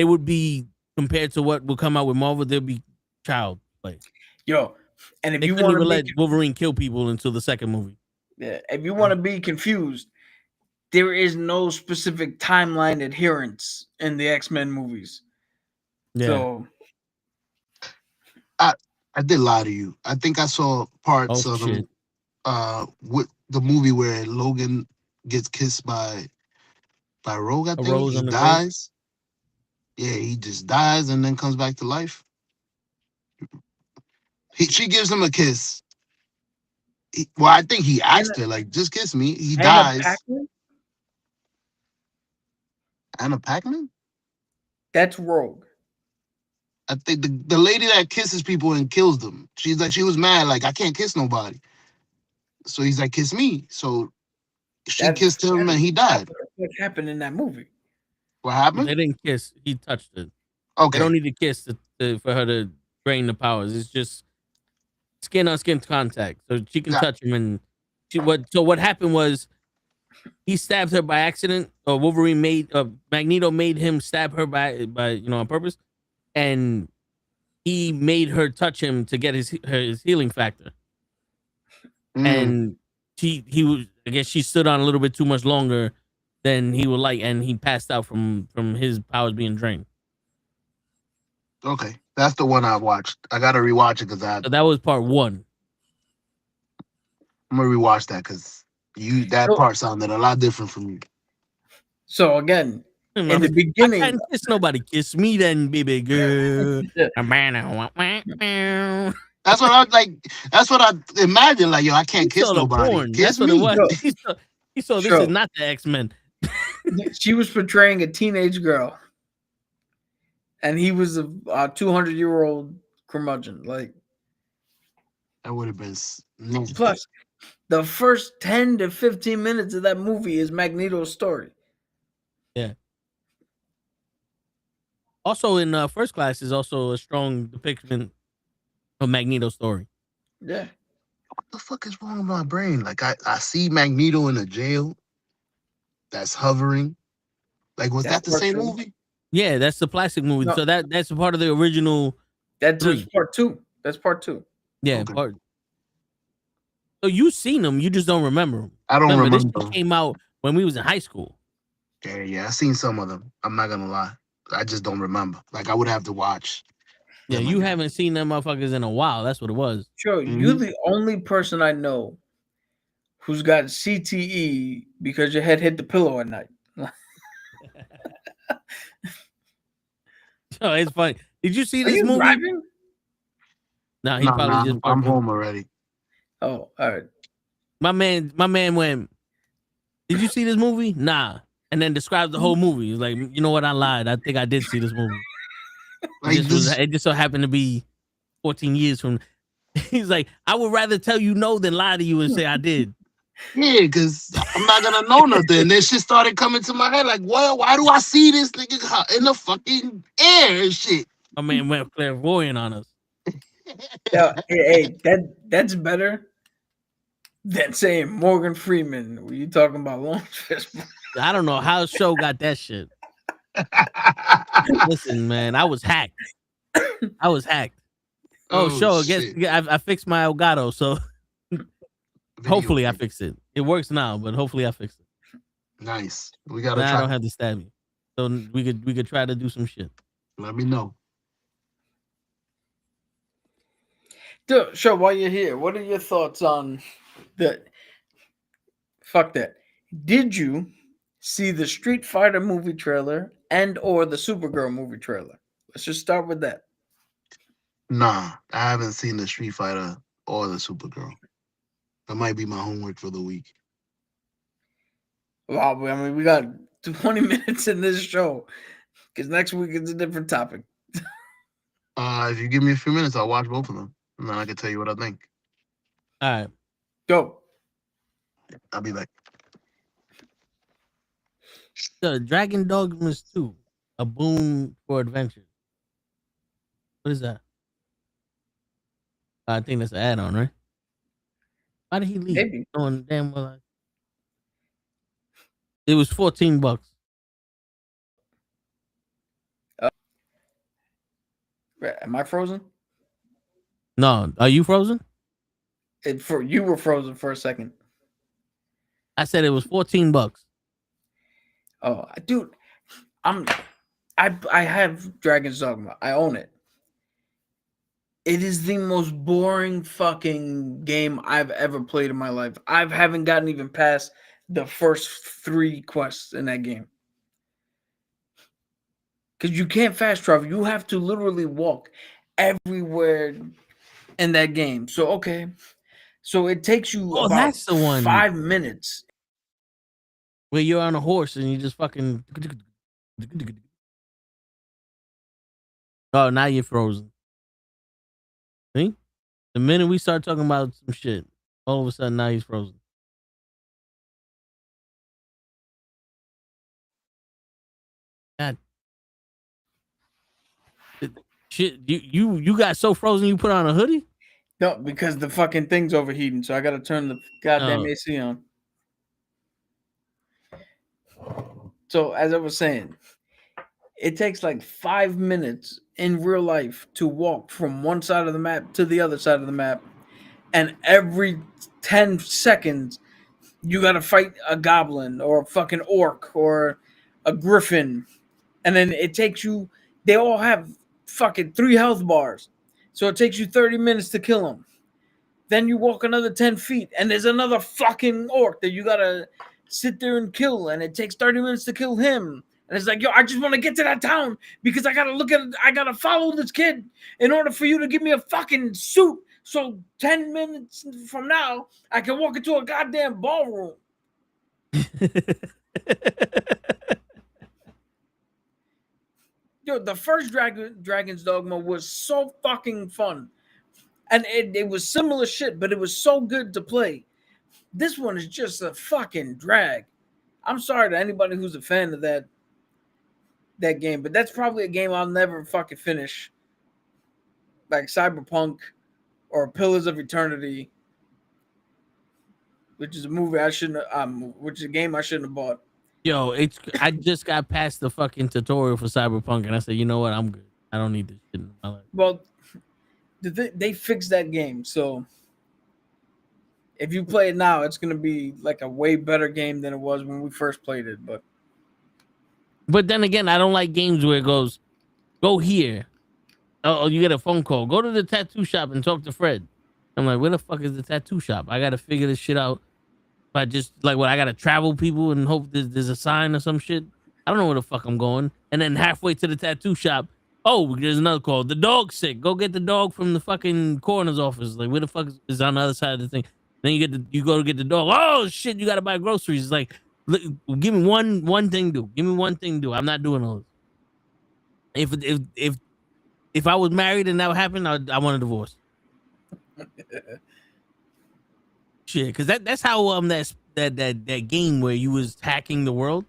would be, compared to what will come out with Marvel, they'll be child play. Yo, And if They you couldn't want to even be let Wolverine kill people until the second movie. yeah, if you want to be confused, there is no specific timeline adherence in the X-Men movies. Yeah. So I did lie to you. I think I saw parts Oh of shit. them with the movie where Logan gets kissed by Rogue. I A think rose he on the grave. dies. Yeah, he just dies and then comes back to life. She gives him a kiss. Well, I think he asked her like, "Just kiss me." He Anna dies. Paquin, Anna Paquin? that's Rogue. I think the lady that kisses people and kills them. She's like, she was mad, like, I can't kiss nobody. So he's like, kiss me. So she kissed him and he died. What happened in that movie? What happened? They didn't kiss. He touched it. Okay. They don't need to kiss for her to drain the powers. It's just skin on skin contact, so she can touch him. And what happened was he stabbed her by accident. Or Magneto made him stab her by on purpose, and he made her touch him to get his healing factor. And he was, I guess she stood on a little bit too much longer than he would like, and he passed out from his powers being drained. Okay, that's the one I watched. I gotta rewatch it because So that was part 1. I'm gonna rewatch that because that part sounded a lot different from you. So again, in the beginning, I can't kiss nobody. Kiss me then, baby girl. That's what I like. That's what I imagine. Like, yo, I can't kiss nobody. Porn. Kiss That's what me. it was. He saw this is not the X-Men. She was portraying a teenage girl, and he was a 200-year-old curmudgeon. Like, that would have been. Plus, the first 10 to 15 minutes of that movie is Magneto's story. Yeah. Also, in First Class is also a strong depiction of Magneto's story. Yeah. What the fuck is wrong with my brain? Like, I see Magneto in a jail that's hovering. Like, was that the same movie? Yeah, that's the plastic movie. No. So that's a part of the original. That's part 2. That's part 2. Yeah, Okay. part. So you've seen them, you just don't remember them. I don't remember. This came out when we was in high school. Yeah, I seen some of them. I'm not gonna lie. I just don't remember. Like, I would have to watch. Yeah, you haven't seen them motherfuckers in a while. That's what it was. Sure, you're the only person I know who's got CTE because your head hit the pillow at night. Oh, it's funny. Did you see Are this you movie? driving? No, he probably just. I'm home already. Oh, all right. My man went. Did you see this movie? Nah, and then described the whole movie. He's like, you know what? I lied. I think I did see this movie. It just so happened to be 14 years from. He's like, I would rather tell you no than lie to you and say I did. Yeah, because I'm not gonna know nothing. And then shit started coming to my head like, well, why do I see this nigga in the fucking air and shit? My man went clairvoyant on us. Yeah, hey, that's better than saying Morgan Freeman. Were you talking about Lawrence Fishburne? I don't know how show got that shit. Listen, man, I was hacked. Oh, show, I guess I fixed my Elgato, so hopefully I fixed it. It works now, but hopefully I fixed it. Nice. We gotta. I don't have to stab you, so we could try to do some shit. Let me know. Dude, sure, while you're here, what are your thoughts on the fuck that? Did you see the Street Fighter movie trailer and or the Supergirl movie trailer? Let's just start with that. Nah, I haven't seen the Street Fighter or the Supergirl. That might be my homework for the week. Wow, I mean, we got 20 minutes in this show because next week is a different topic. If you give me a few minutes, I'll watch both of them, and then I can tell you what I think. All right, go. I'll be back. The Dragon Dogmas 2, A Boon for Adventure. What is that? I think that's an add-on, right? Why did he leave? Maybe. Knowing damn well it was $14. Am I frozen? No, are you frozen? You were frozen for a second. I said it was $14. Oh, dude, I have Dragon's Dogma. I own it. It is the most boring fucking game I've ever played in my life. I haven't gotten even past the first 3 quests in that game. Because you can't fast travel. You have to literally walk everywhere in that game. So, okay. So it takes you Oh, about that's the one 5 minutes. where you're on a horse and you just fucking. Oh, now you're frozen. See? The minute we start talking about some shit, all of a sudden now he's frozen. God. Shit, you got so frozen you put on a hoodie? No, because the fucking thing's overheating. So I got to turn the goddamn AC on. So as I was saying, it takes like 5 minutes in real life to walk from one side of the map to the other side of the map. And every 10 seconds, you got to fight a goblin or a fucking orc or a griffin. And then it takes you, they all have fucking 3 health bars. So it takes you 30 minutes to kill them. Then you walk another 10 feet and there's another fucking orc that you got to sit there and kill. And it takes 30 minutes to kill him. And it's like, yo, I just want to get to that town because I got to follow this kid in order for you to give me a fucking suit. So 10 minutes from now, I can walk into a goddamn ballroom. Yo, the first Dragon's Dogma was so fucking fun. And it was similar shit, but it was so good to play. This one is just a fucking drag. I'm sorry to anybody who's a fan of that game, but that's probably a game I'll never fucking finish. Like Cyberpunk or Pillars of Eternity, which is a movie I shouldn't which is a game I shouldn't have bought. Yo, I just got past the fucking tutorial for Cyberpunk and I said, you know what, I'm good. I don't need this shit in my life. Well, they fixed that game, so if you play it now, it's gonna be like a way better game than it was when we first played it. But then again, I don't like games where it goes, go here. Oh, you get a phone call. Go to the tattoo shop and talk to Fred. I'm like, where the fuck is the tattoo shop? I gotta figure this shit out. But just like I gotta travel people and hope there's a sign or some shit. I don't know where the fuck I'm going. And then halfway to the tattoo shop, oh, there's another call. The dog's sick. Go get the dog from the fucking coroner's office. Like, where the fuck is on the other side of the thing? Then you go to get the dog. Oh shit, you gotta buy groceries. It's like, look, give me one thing to do. Give me one thing to do. I'm not doing all this. If I was married and that would happen, I want a divorce. Shit, because that's how that game where you was hacking the world.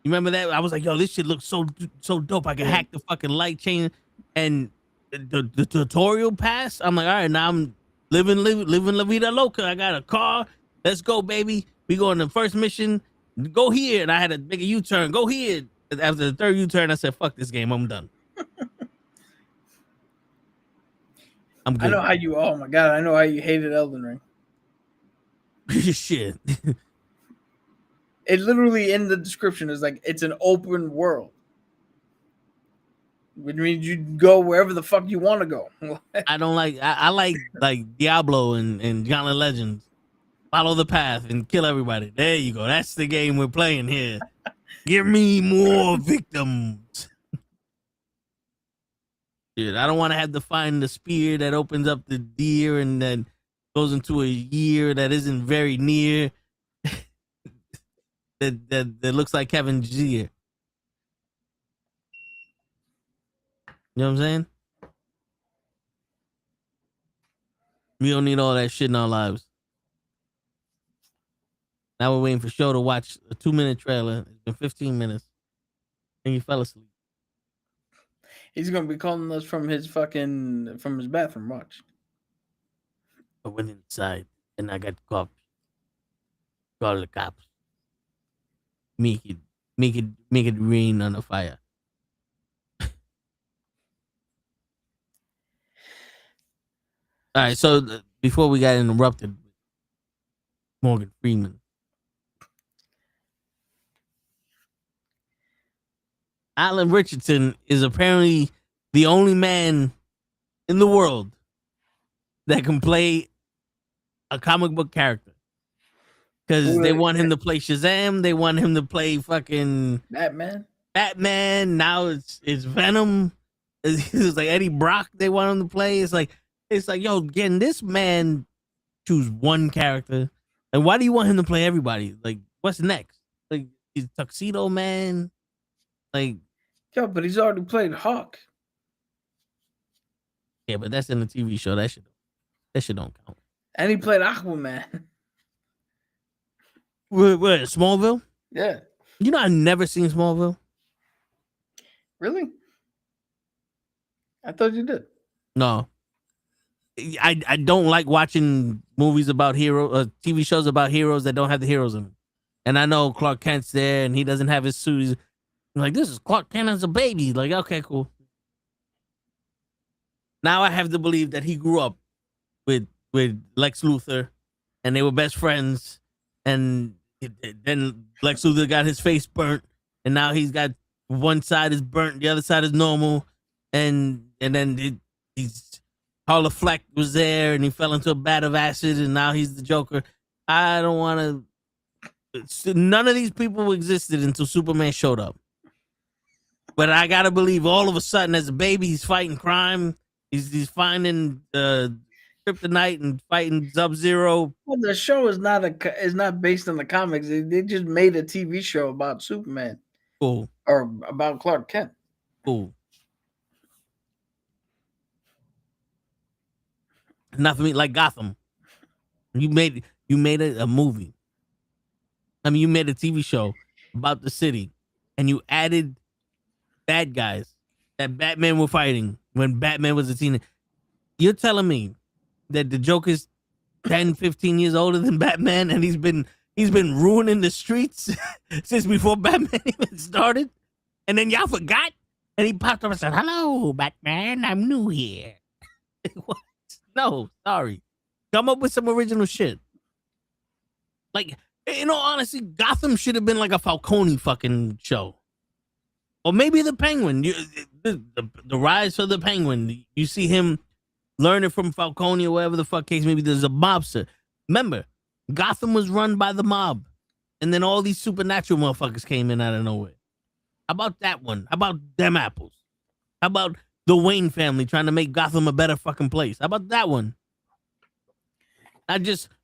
You remember that? I was like, yo, this shit looks so dope. I can hack the fucking light chain, and the tutorial passed. I'm like, all right, now I'm living la vida loca. I got a car. Let's go, baby. We go on the first mission. Go here, and I had to make a U-turn. Go here. After the third U-turn, I said, fuck this game. I'm done. I'm good. I know how you. Oh my god, I know how you hated Elden Ring. Shit. It literally in the description is like it's an open world, which means you go wherever the fuck you want to go. I don't like. I like Diablo and Gauntlet Legends. Follow the path and kill everybody. There you go. That's the game we're playing here. Give me more victims. Shit, I don't want to have to find the spear that opens up the deer and then goes into a year that isn't very near. that looks like Kevin Gier. You know what I'm saying? We don't need all that shit in our lives. Now we're waiting for Show to watch a 2-minute trailer. It's been 15 minutes. And he fell asleep. He's gonna be calling us from his bathroom. Watch. I went inside and I got cops. Call the cops. Make it rain on a fire. All right, so before we got interrupted, Morgan Freeman. Alan Richardson is apparently the only man in the world that can play a comic book character. Because they want him to play Shazam. They want him to play fucking Batman. Now it's Venom. It's like Eddie Brock they want him to play. It's like, yo, can this man choose one character? And why do you want him to play everybody? Like, what's next? Like, he's Tuxedo Man? Like, yo, but he's already played Hawk. Yeah, but that's in the TV show. That shit don't count. And he played Aquaman. What, Smallville? Yeah. You know, I've never seen Smallville. Really? I thought you did. No. I don't like watching movies about TV shows about heroes that don't have the heroes in them. And I know Clark Kent's there and he doesn't have his suit. I'm like, this is Clark Kent as a baby. Like, okay, cool. Now I have to believe that he grew up with Lex Luthor and they were best friends. And then Lex Luthor got his face burnt. And now he's got one side is burnt, the other side is normal. And then he's Harla Fleck was there and he fell into a vat of acid and now he's the Joker. I don't want to. None of these people existed until Superman showed up. But I gotta believe all of a sudden, as a baby, he's fighting crime. He's finding kryptonite and fighting Sub-Zero. Well, the show is not based on the comics. They just made a TV show about Superman. Cool. Or about Clark Kent. Cool. Nothing like Gotham. You made a movie. I mean, you made a TV show about the city, and you added bad guys that Batman were fighting when Batman was a teenager. You're telling me that the Joker's 10, 15 years older than Batman, and he's been ruining the streets since before Batman even started, and then y'all forgot, and he popped up and said, "Hello, Batman, I'm new here." What? No, sorry. Come up with some original shit. Like, in all honesty, Gotham should have been like a Falcone fucking show. Or maybe the Penguin. The rise of the Penguin. You see him learning from Falcone or whatever the fuck case. Maybe there's a mobster. Remember, Gotham was run by the mob. And then all these supernatural motherfuckers came in out of nowhere. How about that one? How about them apples? How about the Wayne family trying to make Gotham a better fucking place? How about that one?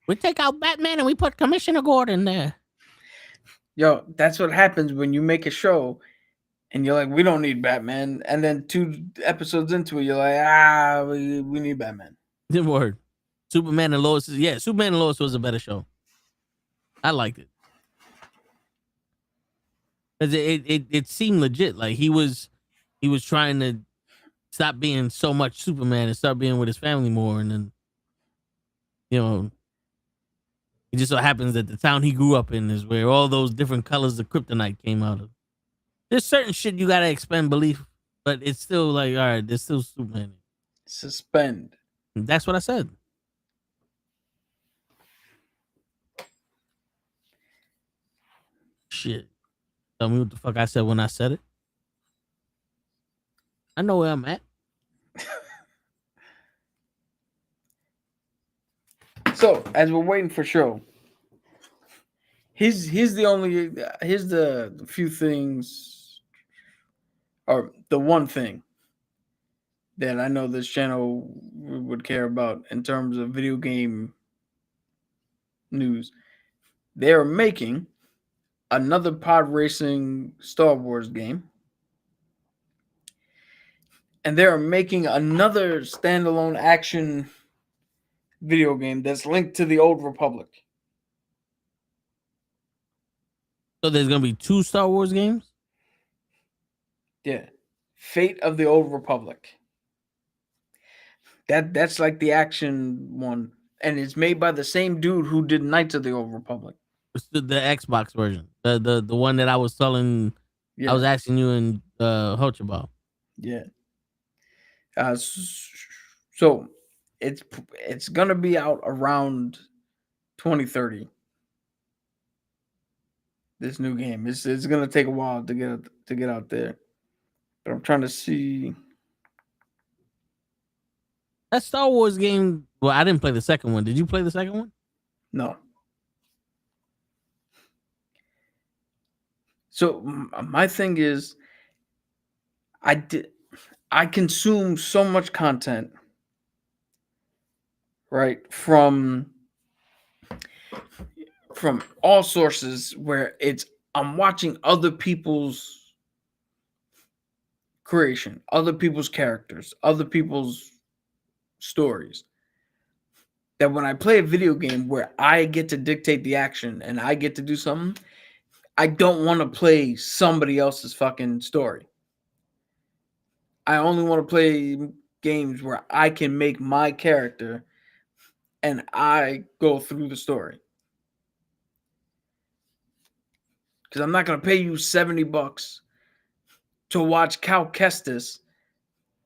We take out Batman and we put Commissioner Gordon there. Yo, that's what happens when you make a show and you're like, we don't need Batman. And then 2 episodes into it, you're like, we need Batman. Good word. Superman and Lois. Yeah, Superman and Lois was a better show. I liked it. Because it seemed legit. Like he was trying to stop being so much Superman and start being with his family more. And then, it just so happens that the town he grew up in is where all those different colors of kryptonite came out of. There's certain shit you gotta expend belief, but it's still like, all right, there's still Superman. Suspend. That's what I said. Shit. Tell me what the fuck I said when I said it. I know where I'm at. So, as we're waiting for show, here's the few things, or the one thing that I know this channel would care about in terms of video game news. They are making another pod racing Star Wars game. And they're making another standalone action video game that's linked to the Old Republic. So there's gonna be 2 Star Wars games? Yeah. Fate of the Old Republic. That's like the action one. And it's made by the same dude who did Knights of the Old Republic. It's the Xbox version. The one that I was telling I was asking you and Hoch about. Yeah. So it's gonna be out around 2030. This new game, it's gonna take a while to get out there, but I'm trying to see. That Star Wars game. Well, I didn't play the second one. Did you play the second one? No. So my thing is, I consume so much content, right, from all sources where I'm watching other people's creation, other people's characters, other people's stories. That when I play a video game where I get to dictate the action and I get to do something, I don't want to play somebody else's fucking story. I only want to play games where I can make my character and I go through the story. Because I'm not going to pay you $70 to watch Cal Kestis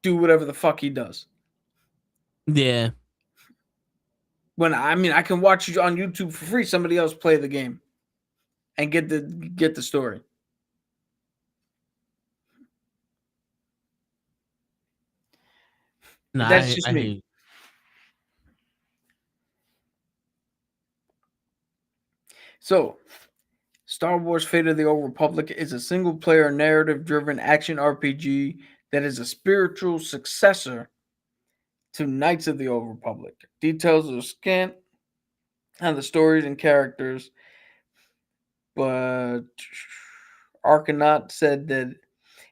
do whatever the fuck he does. Yeah. When I can watch you on YouTube for free, somebody else play the game and get the story. Nah, That's just me. So, Star Wars Fate of the Old Republic is a single-player, narrative-driven action RPG that is a spiritual successor to Knights of the Old Republic. Details are scant on the stories and characters, but Arcanaut said that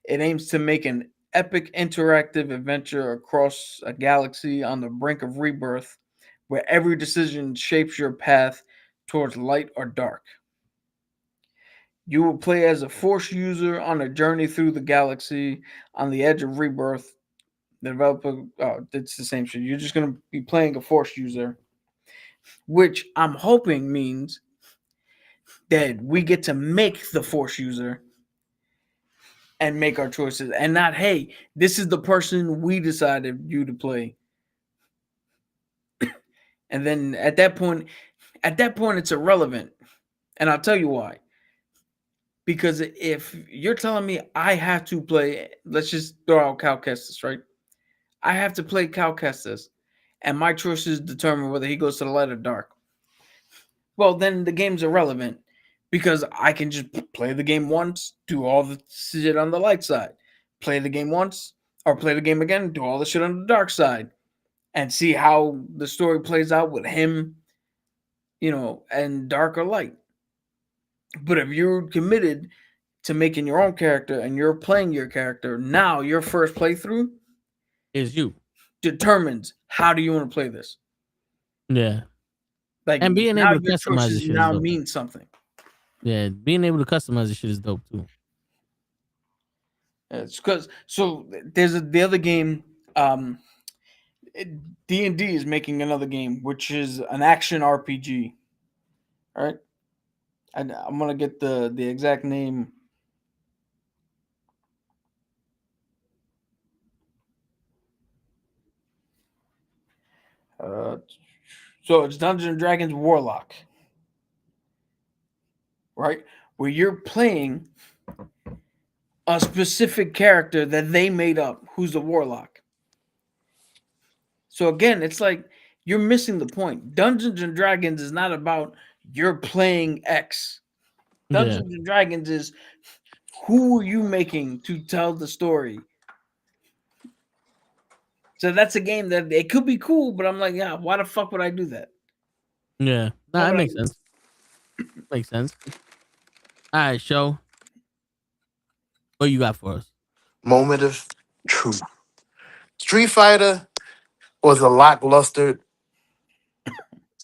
it aims to make an epic interactive adventure across a galaxy on the brink of rebirth, where every decision shapes your path towards light or dark. You will play as a Force user on a journey through the galaxy on the edge of rebirth. The developer, it's the same shit. You're just going to be playing a Force user, which I'm hoping means that we get to make the Force user and make our choices, and not, hey, this is the person we decided you to play. And then at that point, it's irrelevant. And I'll tell you why. Because if you're telling me I have to play, let's just throw out Cal Kestis, right? I have to play Cal Kestis, and my choices determine whether he goes to the light or dark. Well, then the game's irrelevant, because I can just play the game once, do all the shit on the light side. Play the game once, or play the game again, do all the shit on the dark side. And see how the story plays out with him, and dark or light. But if you're committed to making your own character and you're playing your character, now your first playthrough is you. Determines how do you want to play this. Yeah. Like, and being able to customize the shit now means something. Yeah, being able to customize the shit is dope too. It's because there's the other game. D&D is making another game, which is an action RPG. All right. I'm gonna get the exact name. So it's Dungeons and Dragons Warlock, right? Where you're playing a specific character that they made up, who's a warlock. So again, it's like you're missing the point. Dungeons and Dragons is not about you're playing X. Dungeons and Dragons is who are you making to tell the story. So that's a game that it could be cool, but I'm like, yeah, why the fuck would I do that? Yeah, that makes sense. Makes sense. All right, show. What you got for us? Moment of truth. Street Fighter was a lackluster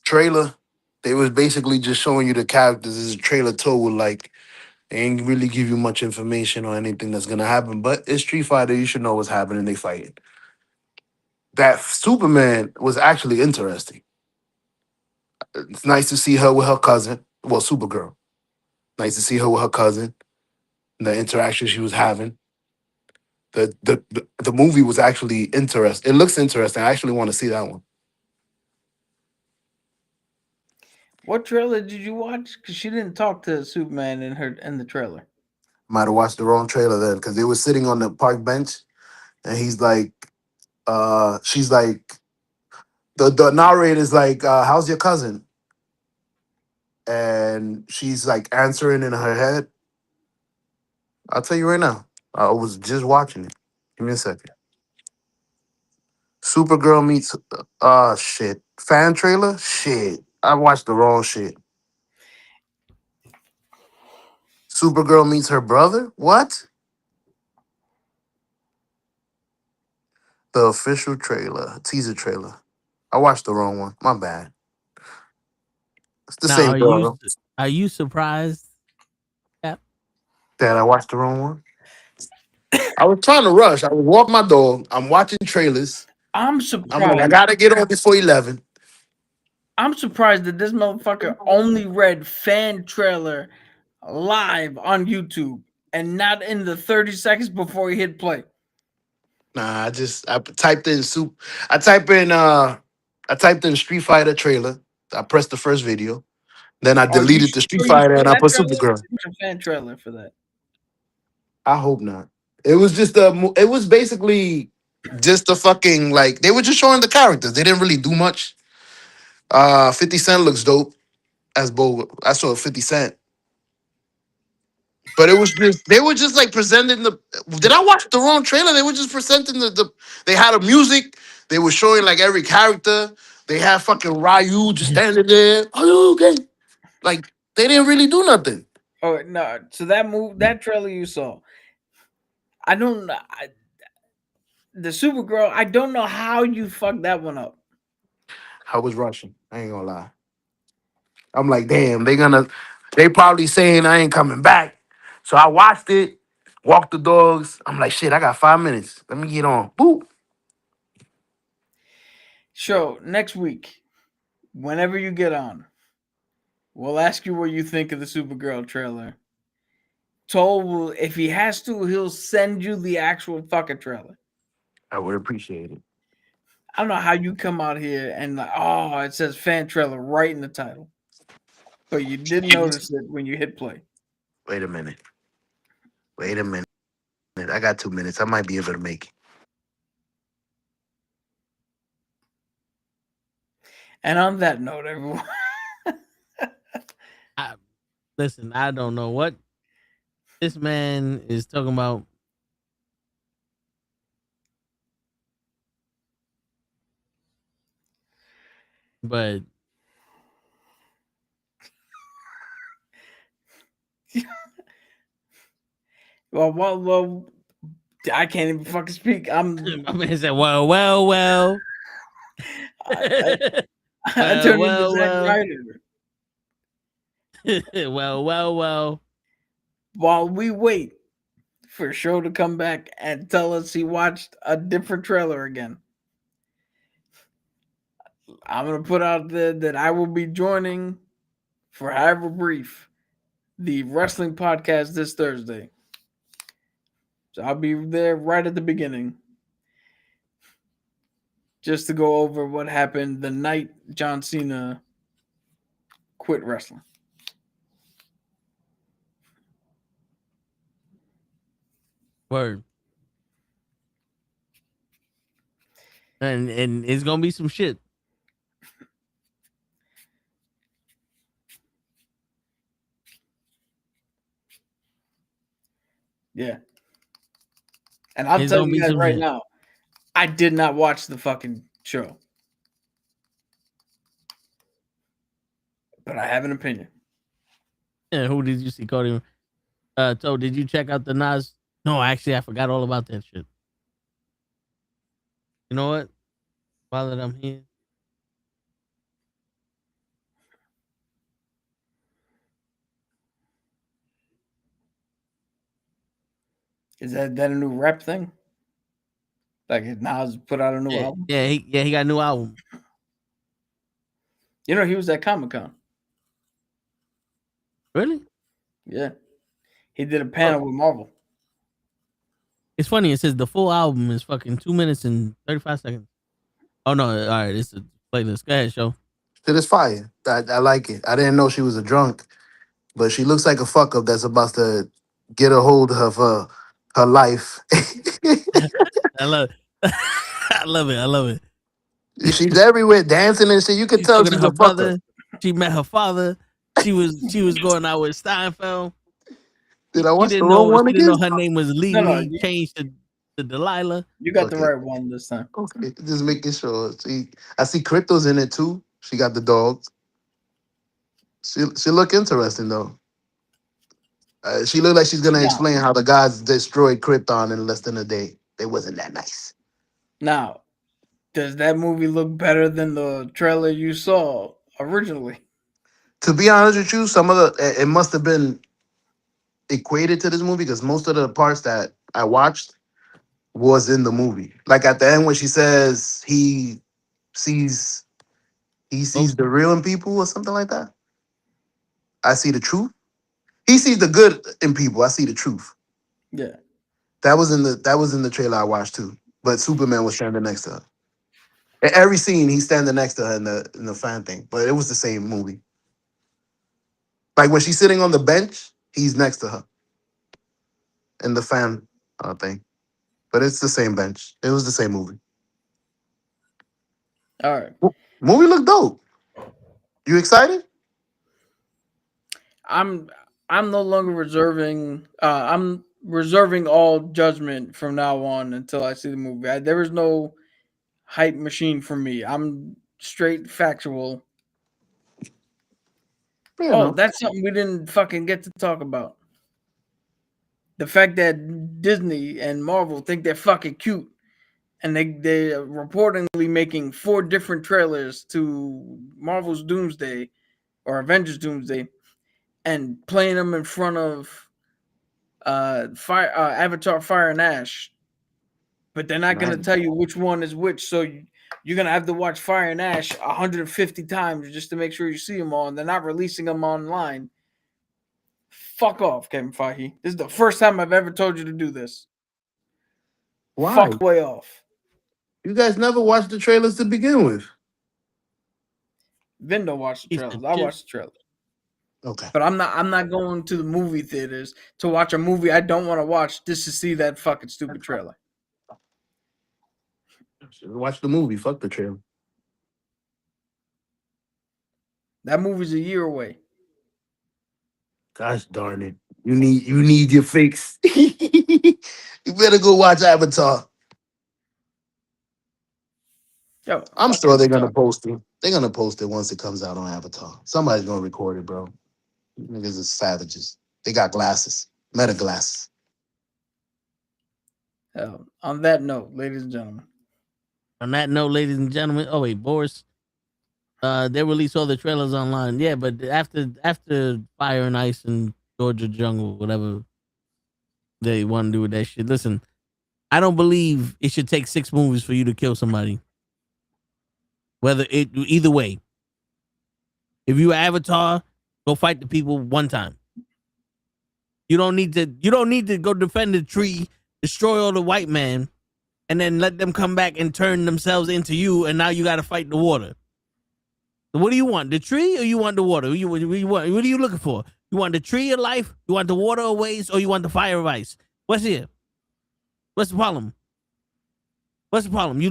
trailer. They was basically just showing you the characters. This is a trailer told like they ain't really give you much information or anything that's gonna happen. But it's Street Fighter. You should know what's happening. They fighting. That Superman was actually interesting. It's nice to see her with her cousin. Well, Supergirl. Nice to see her with her cousin. The interaction she was having. The movie was actually interesting. It looks interesting. I actually want to see that one. What trailer did you watch? Because she didn't talk to Superman in the trailer. Might have watched the wrong trailer then, because they were sitting on the park bench, and he's like, she's like, the narrator's like, how's your cousin? And she's like answering in her head. I'll tell you right now. I was just watching it. Give me a second. Supergirl meets shit. Fan trailer? Shit. I watched the wrong shit. Supergirl meets her brother? What? The official trailer, teaser trailer. I watched the wrong one. My bad. It's the Now, same girl. are you surprised? Cap? Dad, I watched the wrong one. I was trying to rush. I would walk my dog. I'm watching trailers. I'm I'm like, I surprised. gotta get on before 11. I'm surprised that this motherfucker only read fan trailer live on YouTube and not in the 30 seconds before he hit play. Nah, I typed in I typed in Street Fighter trailer. I pressed the first video. Then I Are you deleted the Street sure you Fighter saw and I that put trailer? Supergirl. It's a fan trailer for that. I hope not. It was just it was basically just a fucking like they were just showing the characters. They didn't really do much. 50 Cent looks dope as Bo. I saw 50 Cent. But it was just they were just like presenting the. Did I watch the wrong trailer? They were just presenting they had a music. They were showing like every character. They had fucking Ryu just standing there. Are you okay? Like they didn't really do nothing. Oh no! So that trailer you saw, I don't know. The Supergirl, I don't know how you fucked that one up. I was rushing. I ain't gonna lie. I'm like, damn, they probably saying I ain't coming back. So I watched it, walked the dogs. I'm like, shit, I got 5 minutes. Let me get on. Boop. So next week, whenever you get on, we'll ask you what you think of the Supergirl trailer. Toll will, if he has to, he'll send you the actual fucking trailer. I would appreciate it. I don't know how you come out here and like, oh, it says fan trailer right in the title, but you didn't notice it when you hit play. Wait a minute. I got 2 minutes. I might be able to make it. And on that note, everyone, Listen, I don't know what this man is talking about. But well, I can't even fucking speak. my man said, well. I turned into Zack Ryder. well. While we wait for Show to come back and tell us he watched a different trailer again, I'm gonna put out there that I will be joining, for however brief, the wrestling podcast this Thursday. So I'll be there right at the beginning, just to go over what happened the night John Cena quit wrestling. Word. And it's gonna be some shit. Yeah. And I'll tell you guys right now, I did not watch the fucking show. But I have an opinion. Yeah, who did you see, Cody? So did you check out the Nas? No, actually, I forgot all about that shit. You know what? While that I'm here. Is that a new rap thing? Like Nas put out a new album? Yeah, he got a new album. You know, he was at Comic-Con. Really? Yeah. He did a panel with Marvel. It's funny. It says the full album is fucking 2 minutes and 35 seconds. Oh no! All right, it's a playlist. Go ahead, show. Shit is fire. I like it. I didn't know she was a drunk, but she looks like a fuck up that's about to get a hold of her life. I love I love it. I love it. She's everywhere dancing and shit. You could She's tell talking to she's her a fuck up. brother. She met her father. She was going out with Steinfeld. Did I She watch the didn't wrong know one she didn't again? know her name was No, no, legally changed to Delilah. you got the Okay. right one this time. Okay. Just making sure. I see Crypto's in it too. She got the dogs. She look interesting though. She looked like she's gonna Now, explain how the gods destroyed Krypton in less than a day. It wasn't that nice. now, does that movie look better than the trailer you saw originally? To be honest with you, some of it must have been equated to this movie because most of the parts that I watched was in the movie. Like at the end when she says sees he sees the real in people or something like that. I see the truth. He sees the good in people. I see the truth. Yeah. That was in the trailer I watched too. But Superman was standing next to her. In every scene, he's standing next to her in the fan thing. But it was the same movie. Like when she's sitting on the bench, he's next to her in the fan thing. But it's the same bench. It was the same movie. All right. Movie looked dope. You excited? I'm no longer reserving. I'm reserving all judgment from now on until I see the movie. There is no hype machine for me. I'm straight factual. Yeah, Oh, no. that's something we didn't fucking get to talk about. The fact that Disney and Marvel think they're fucking cute, and they're reportedly making 4 different trailers to Marvel's Doomsday or Avengers Doomsday, and playing them in front of Avatar Fire and Ash, but they're not going to Nice. tell you which one is which. So you're going to have to watch Fire and Ash 150 times just to make sure you see them all, and they're not releasing them online. Fuck off, Kevin Feige. This is the first time I've ever told you to do this. Why? Fuck way off. You guys never watched the trailers to begin with. Vin don't watch the He's trailers. the I kid. watch the trailers. Okay. But I'm not going to the movie theaters to watch a movie I don't want to watch just to see that fucking stupid trailer. Watch the movie. Fuck the trailer. That movie's a year away. Gosh darn it. You need your fix. You better go watch Avatar. Yo, I'm fuck sure they're gonna Avatar. post it. They're gonna post it once it comes out on Avatar. Somebody's gonna record it, bro. Niggas is savages. They got glasses. Meta glasses. On that note, ladies and gentlemen, On that note, ladies and gentlemen. Oh wait, Boris. They released all the trailers online. Yeah, but after Fire and Ice and Georgia Jungle, whatever they want to do with that shit. Listen, I don't believe it should take 6 movies for you to kill somebody. Either way. If you Avatar, go fight the people one time. You don't need to go defend the tree, destroy all the white man, and then let them come back and turn themselves into you, and now you gotta fight the water. What do you want? The tree or you want the water? What are you looking for? You want the tree of life? You want the water of ways? Or you want the fire of ice? What's here? What's the problem? What's the problem? You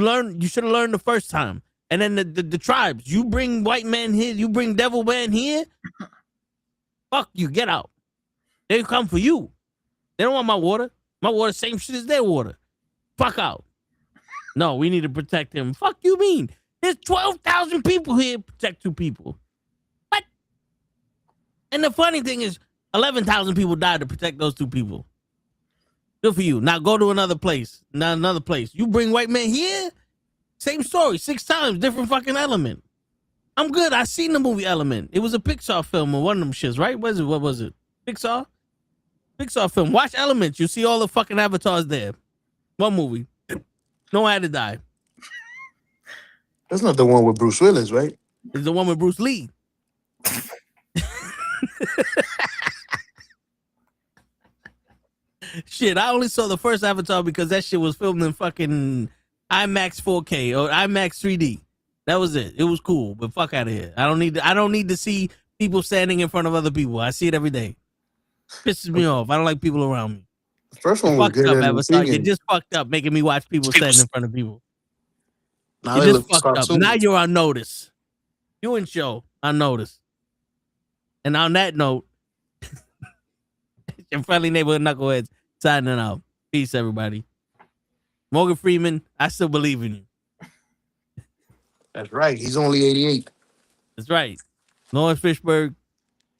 should have learned the first time. And then the tribes, you bring white man here, you bring devil man here. Fuck you, get out. They come for you. They don't want my water. My water, same shit as their water. Fuck out. No, we need to protect him. Fuck you mean? There's 12,000 people here to protect 2 people. What? And the funny thing is, 11,000 people died to protect those 2 people. Good for you. Now go to another place. Not another place. You bring white men here? Same story. 6 times, different fucking element. I'm good. I seen the movie Element. It was a Pixar film or one of them shits, right? What was it? Pixar film. Watch Element. You see all the fucking avatars there. One movie. No one had to die. That's not the one with Bruce Willis, right? It's the one with Bruce Lee. Shit, I only saw the first Avatar because that shit was filmed in fucking IMAX 4K or IMAX 3D. That was it. It was cool, but fuck out of here. I don't need to see people standing in front of other people. I see it every day. Pisses me off. I don't like people around me. The first one was Fucked good. up, and Avatar. You're intriguing. just fucked up making me watch people standing in front of people. Now You're they just look fucked up. cartoony. Now you're on notice. You and show on notice. And on that note, your friendly neighborhood knuckleheads signing out. Peace, everybody. Morgan Freeman, I still believe in you. That's right. He's only 88. That's right. Lawrence Fishburne,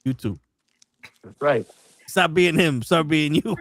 you too. That's right. Stop being him. Start being you.